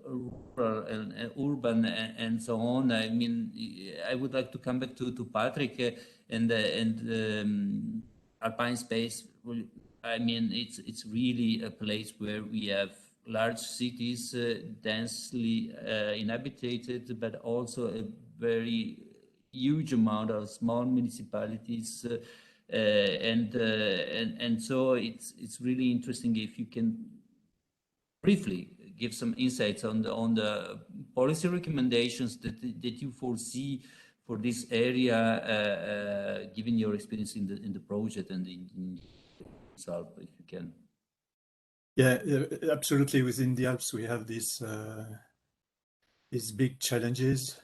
rural and urban and so on, I mean, I would like to come back to Patrick and Alpine Space. I mean, it's really a place where we have large cities, densely inhabited, but also a very huge amount of small municipalities, and so it's really interesting if you can briefly give some insights on the policy recommendations that you foresee for this area, given your experience in the project and in EUSALP, if you can. Yeah, absolutely. Within the Alps, we have these big challenges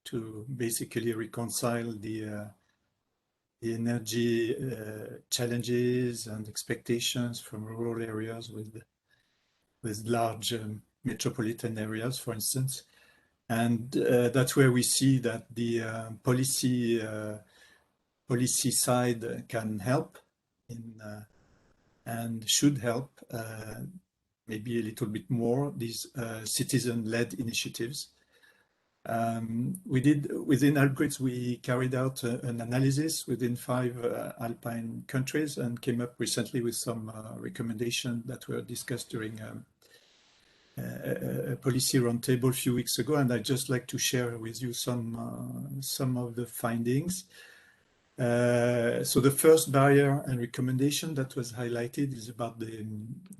to basically reconcile the energy challenges and expectations from rural areas with large metropolitan areas, for instance. And that's where we see that the policy side can help and should help maybe a little bit more these citizen-led initiatives. We did within AlpGrids, we carried out an analysis within 5 Alpine countries and came up recently with some recommendations that were discussed during a policy roundtable a few weeks ago, and I'd just like to share with you some of the findings. So the first barrier and recommendation that was highlighted is about the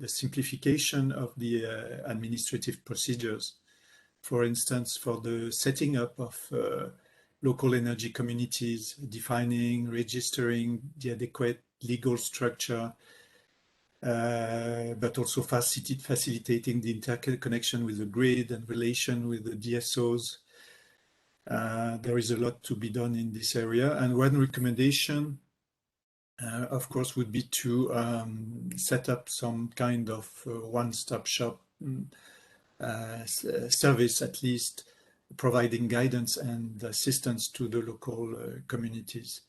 simplification of the administrative procedures. For instance, for the setting up of local energy communities, defining, registering the adequate legal structure, but also facilitating the interconnection with the grid and relation with the DSOs. There is a lot to be done in this area. And one recommendation, of course, would be to set up some kind of one-stop shop service, at least providing guidance and assistance to the local communities.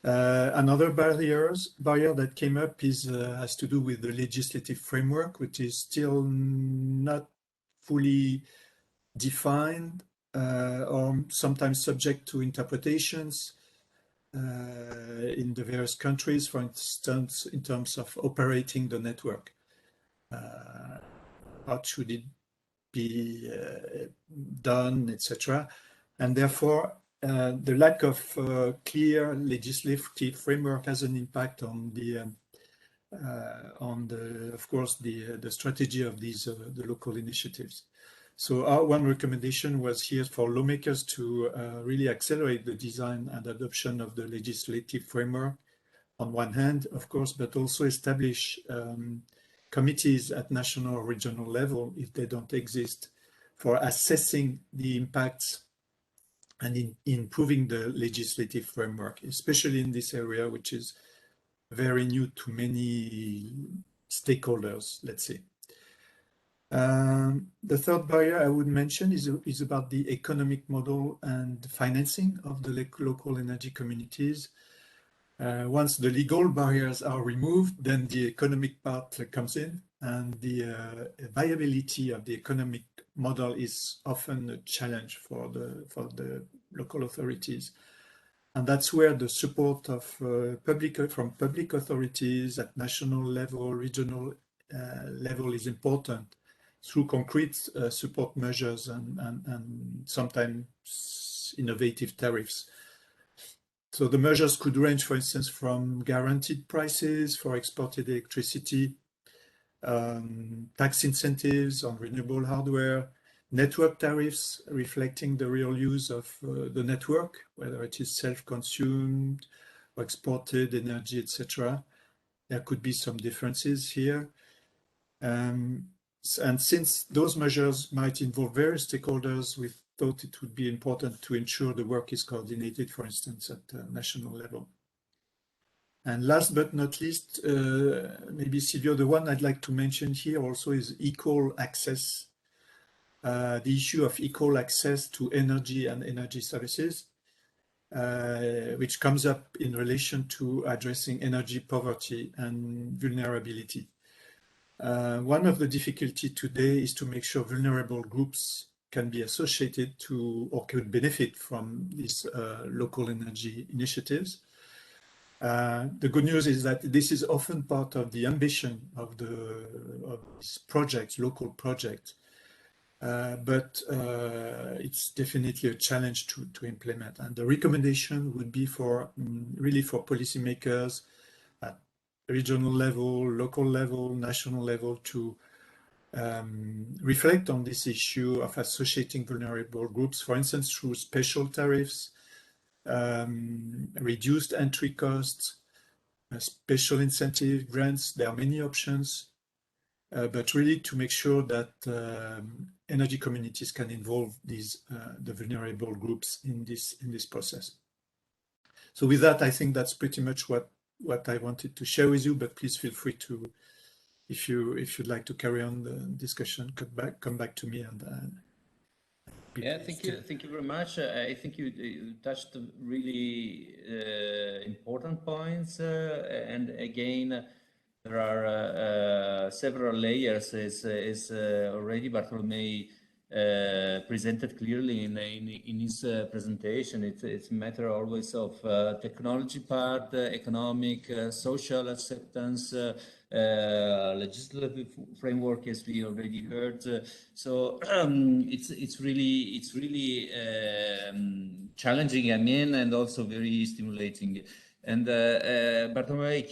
Another barrier that came up has to do with the legislative framework, which is still not fully defined or sometimes subject to interpretations in the various countries, for instance, in terms of operating the network. How should it be done, etc. And therefore, the lack of clear legislative framework has an impact on of course, the strategy of these the local initiatives. So our one recommendation was here for lawmakers to really accelerate the design and adoption of the legislative framework on one hand, of course, but also establish committees at national or regional level, if they don't exist, for assessing the impacts and improving the legislative framework, especially in this area, which is very new to many stakeholders, let's say. The third barrier I would mention is about the economic model and financing of the local energy communities. Once the legal barriers are removed, then the economic part comes in, and the viability of the economic model is often a challenge for the local authorities. And that's where the support of from public authorities at national level, regional level is important, through concrete support measures and sometimes innovative tariffs. So the measures could range, for instance, from guaranteed prices for exported electricity, tax incentives on renewable hardware, network tariffs reflecting the real use of the network, whether it is self-consumed or exported energy, etc. There could be some differences here. And since those measures might involve various stakeholders, we thought it would be important to ensure the work is coordinated, for instance, at the national level. And last but not least, maybe Silvio, the one I'd like to mention here also is equal access the issue of equal access to energy and energy services, which comes up in relation to addressing energy poverty and vulnerability. One of the difficulties today is to make sure vulnerable groups can be associated to or could benefit from these local energy initiatives. The good news is that this is often part of the ambition of these projects, local projects, but it's definitely a challenge to implement. And the recommendation would be for really for policymakers at regional level, local level, national level to reflect on this issue of associating vulnerable groups, for instance, through special tariffs, reduced entry costs, special incentive grants. There are many options, but really to make sure that energy communities can involve these the vulnerable groups in this process. So with that, I think that's pretty much what I wanted to share with you. But please feel free to, if you'd like to carry on the discussion, come back to me and. Yeah, thank you very much. I think you touched really important points, and again, there are several layers, as already Bartolomiej presented clearly in his presentation. It's a matter always of technology part, economic, social acceptance, legislative framework, as we already heard. So it's really challenging, I mean, and also very stimulating. And Bartolomiej,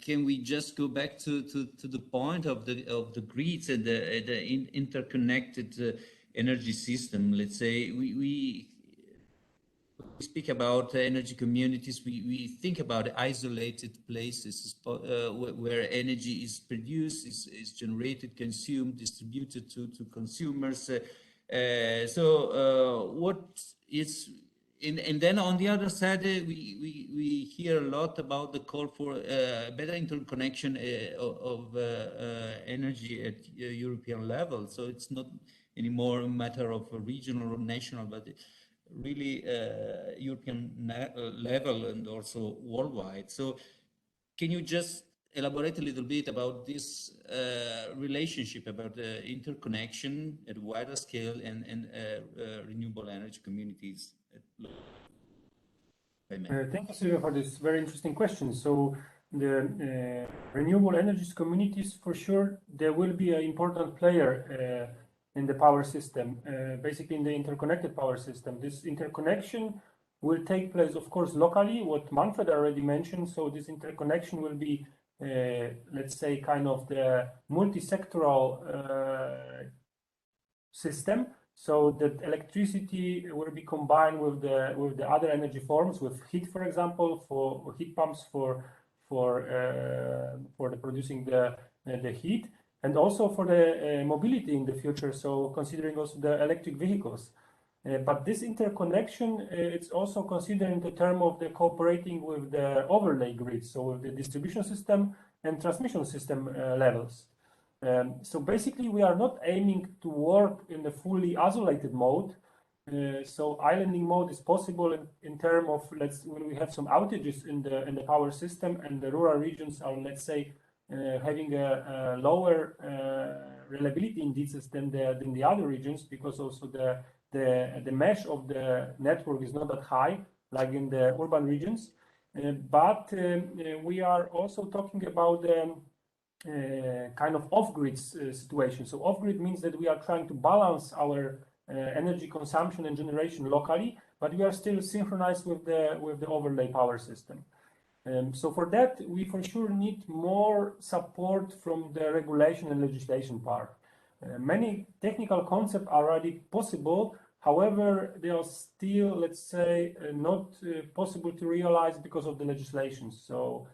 can we just go back to the point of the grids and the interconnected energy system? Let's say we speak about energy communities. We think about isolated places where energy is produced, is generated, consumed, distributed to consumers. What is and then on the other side, we hear a lot about the call for better interconnection of energy at European level. So it's not anymore a matter of a regional or national, but really European level and also worldwide. So can you just elaborate a little bit about this relationship, about the interconnection at a wider scale and renewable energy communities? Thank you, Silvio, for this very interesting question. So the renewable energies communities, for sure, there will be an important player in the power system, basically in the interconnected power system. This interconnection will take place, of course, locally, what Manfred already mentioned. So this interconnection will be, let's say, kind of the multi-sectoral system, so that electricity will be combined with the other energy forms, with heat, for example, for heat pumps for the producing the heat, and also for the mobility in the future. So considering also the electric vehicles. But this interconnection, it's also considered in the term of the cooperating with the overlay grid, so with the distribution system and transmission system levels. So basically, we are not aiming to work in the fully isolated mode. So islanding mode is possible in terms of when we have some outages in the power system and the rural regions are, let's say, having a lower reliability indices than the other regions, because also the mesh of the network is not that high like in the urban regions. But we are also talking about kind of off-grid situation. So off-grid means that we are trying to balance our energy consumption and generation locally, but we are still synchronized with the overlay power system. So for that, we for sure need more support from the regulation and legislation part. Many technical concepts are already possible. However, they are still, let's say, not possible to realize because of the legislation. So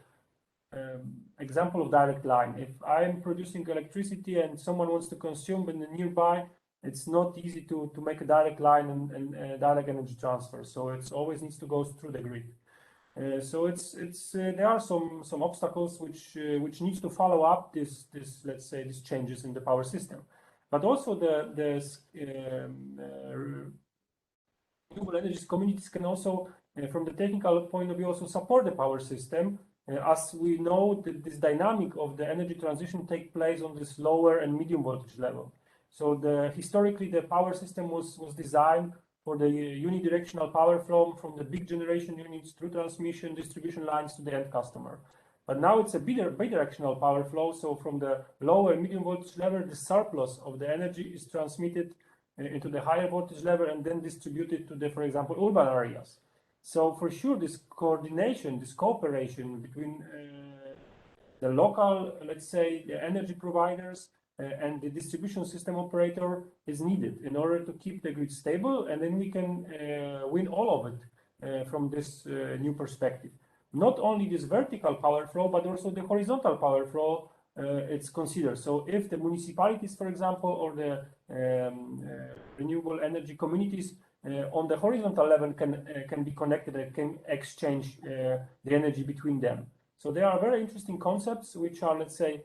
example of direct line. If I'm producing electricity and someone wants to consume in the nearby, it's not easy to make a direct line and direct energy transfer. So it always needs to go through the grid. So there are some obstacles which needs to follow up this let's say these changes in the power system. but also the renewable energies communities can also, from the technical point of view, also support the power system. As we know, that this dynamic of the energy transition take place on this lower and medium voltage level. So historically, the power system was designed for the unidirectional power flow from the big generation units through transmission distribution lines to the end customer. But now it's a bidirectional power flow. So from the lower and medium voltage level, the surplus of the energy is transmitted into the higher voltage level and then distributed to the, for example, urban areas. So for sure, this coordination, this cooperation between the local, let's say, the energy providers and the distribution system operator is needed in order to keep the grid stable, and then we can win all of it from this new perspective. Not only this vertical power flow, but also the horizontal power flow it's considered. So if the municipalities, for example, or the renewable energy communities on the horizontal level can be connected and can exchange the energy between them. So there are very interesting concepts which are, let's say,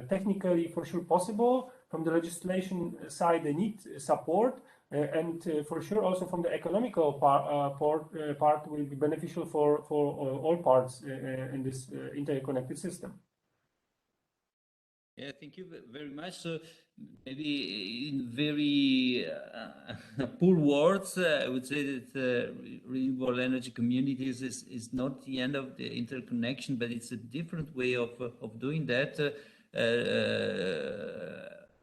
technically for sure possible. From the legislation side, they need support, and for sure also from the economical part will be beneficial for all parts in this interconnected system. Yeah, thank you very much. So maybe in very poor words, I would say that renewable energy communities is not the end of the interconnection, but it's a different way of doing that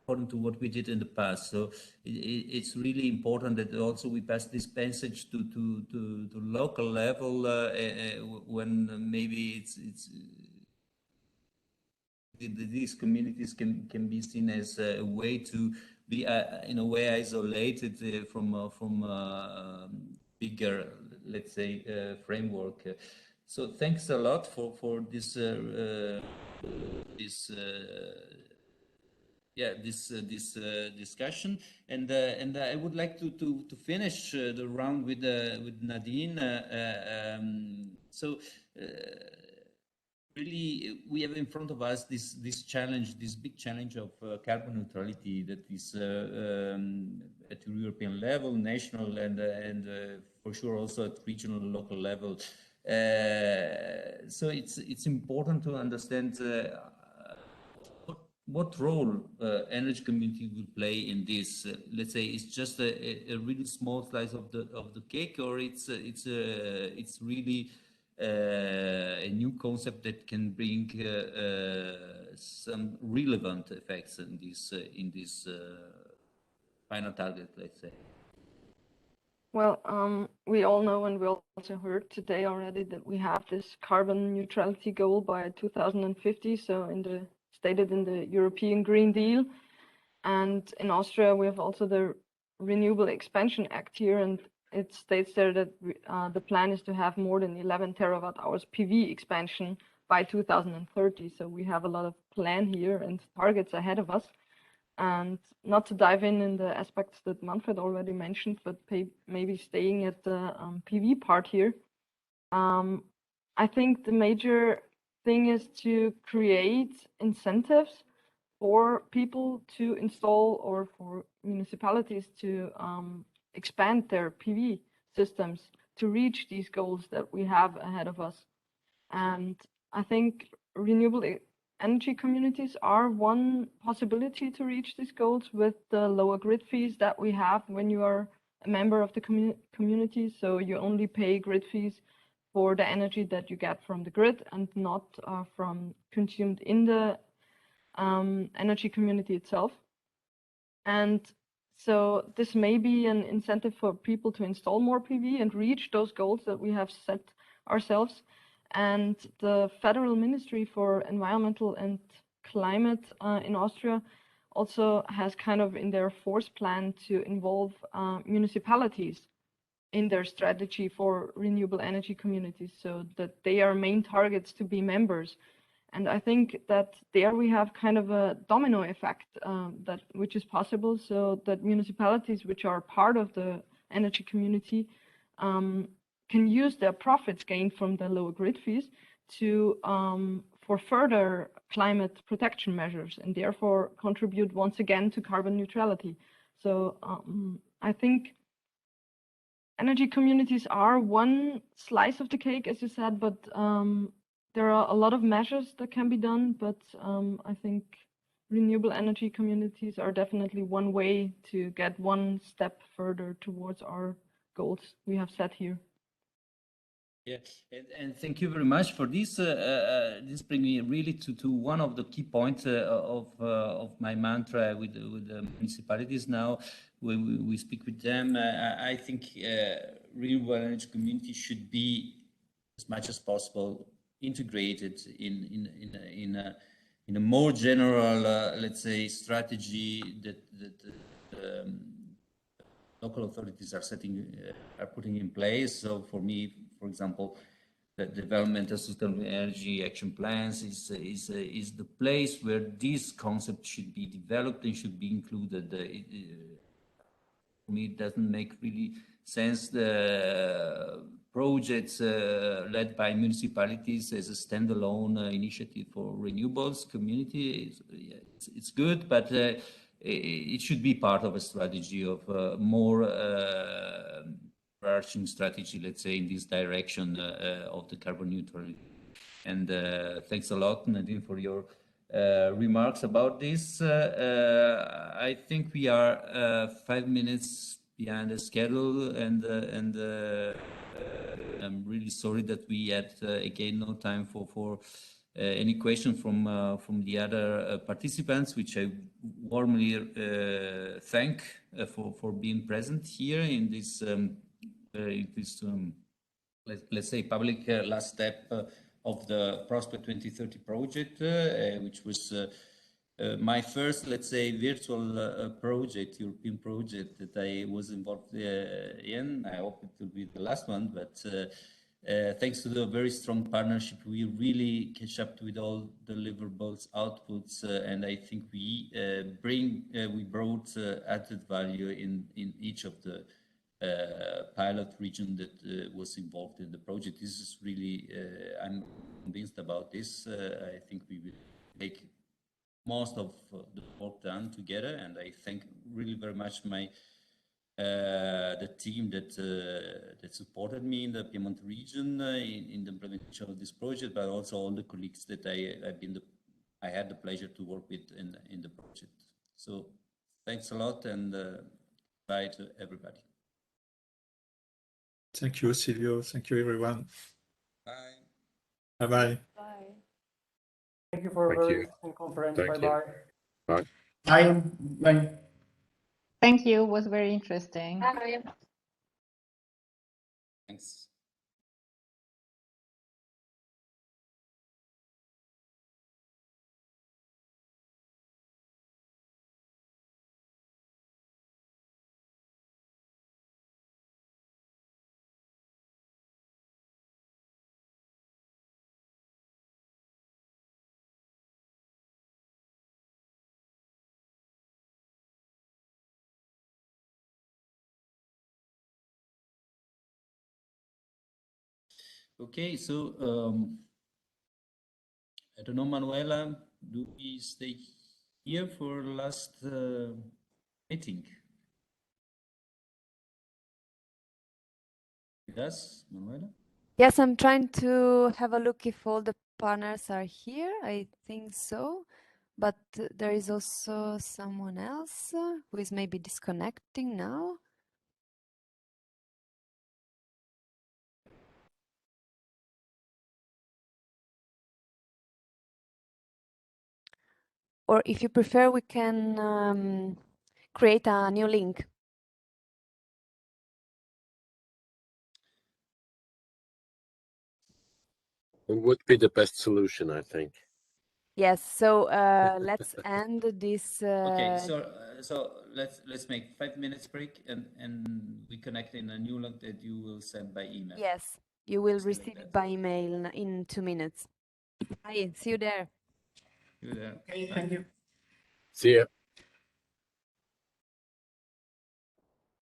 according to what we did in the past. So it's really important that also we pass this message to local level when maybe it's these communities can be seen as a way to be in a way isolated from bigger, let's say, framework. So thanks a lot for this discussion, and I would like to finish the round with Nadine. Really, we have in front of us this challenge, this big challenge of carbon neutrality that is at the European level, national, and for sure also at regional, local level. So it's important to understand what role energy community will play in this. Let's say it's just a really small slice of the cake, or it's really a new concept that can bring some relevant effects in this final target, let's say. Well, we all know, and we also heard today already, that we have this carbon neutrality goal by 2050. So stated in the European Green Deal, and in Austria we have also the Renewable Expansion Act here, and it states there that the plan is to have more than 11 terawatt-hours PV expansion by 2030. So we have a lot of plan here and targets ahead of us. And not to dive in the aspects that Manfred already mentioned, but maybe staying at the PV part here. I think the major thing is to create incentives for people to install, or for municipalities to expand their PV systems to reach these goals that we have ahead of us. And I think renewable energy communities are one possibility to reach these goals with the lower grid fees that we have when you are a member of the community. So you only pay grid fees for the energy that you get from the grid and not from consumed in the energy community itself. And so this may be an incentive for people to install more PV and reach those goals that we have set ourselves. And the Federal Ministry for Environmental and Climate in Austria also has kind of in their force plan to involve municipalities in their strategy for renewable energy communities, so that they are main targets to be members. And I think that there we have kind of a domino effect which is possible, so that municipalities which are part of the energy community can use their profits gained from the lower grid fees to for further climate protection measures and therefore contribute once again to carbon neutrality. So I think energy communities are one slice of the cake, as you said, but there are a lot of measures that can be done, but I think renewable energy communities are definitely one way to get one step further towards our goals we have set here. Yeah, and thank you very much for this. This brings me really to one of the key points of my mantra with the municipalities now. When we speak with them, I think renewable energy community should be as much as possible integrated in a more general, let's say, strategy that local authorities are putting in place. So for me, for example, the development of sustainable energy action plans is the place where this concept should be developed and should be included. For me, it doesn't make really sense the projects led by municipalities as a standalone initiative for renewables community. It's good, but it should be part of a strategy of more overarching strategy, let's say, in this direction of the carbon neutrality. And thanks a lot, Nadine, for your remarks about this. I think we are 5 minutes behind the schedule, and I'm really sorry that we had again no time for any question from the other participants, which I warmly thank for being present here in this let's say public last step of the Prospect 2030 project, which was my first, let's say, virtual project, European project that I was involved in. I hope it will be the last one, but thanks to the very strong partnership, we really catch up with all deliverables, outputs, and I think we brought added value in each of the pilot region that was involved in the project. This is really, I'm convinced about this. I think we will make most of the work done together, and I thank really very much the team that supported me in the Piemonte region in the implementation of this project, but also all the colleagues that I had the pleasure to work with in the project. So thanks a lot, and bye to everybody. Thank you, Silvio. Thank you, everyone. Bye. Bye-bye. Bye. Thank you for a very interesting conference. Bye-bye. Bye. Bye. Bye. Thank you. It was very interesting. Bye. Thanks. Okay, so I don't know, Manuela, do we stay here for the last meeting? With us, Manuela? Yes, I'm trying to have a look if all the partners are here. I think so, but there is also someone else who is maybe disconnecting now. Or if you prefer, we can create a new link. It would be the best solution, I think. Yes, so let's end this. Okay, so let's make 5 minutes break, and we connect in a new link that you will send by email. Yes, you will receive it by email in 2 minutes. Bye, see you there. See you there. Okay, thank you. See ya.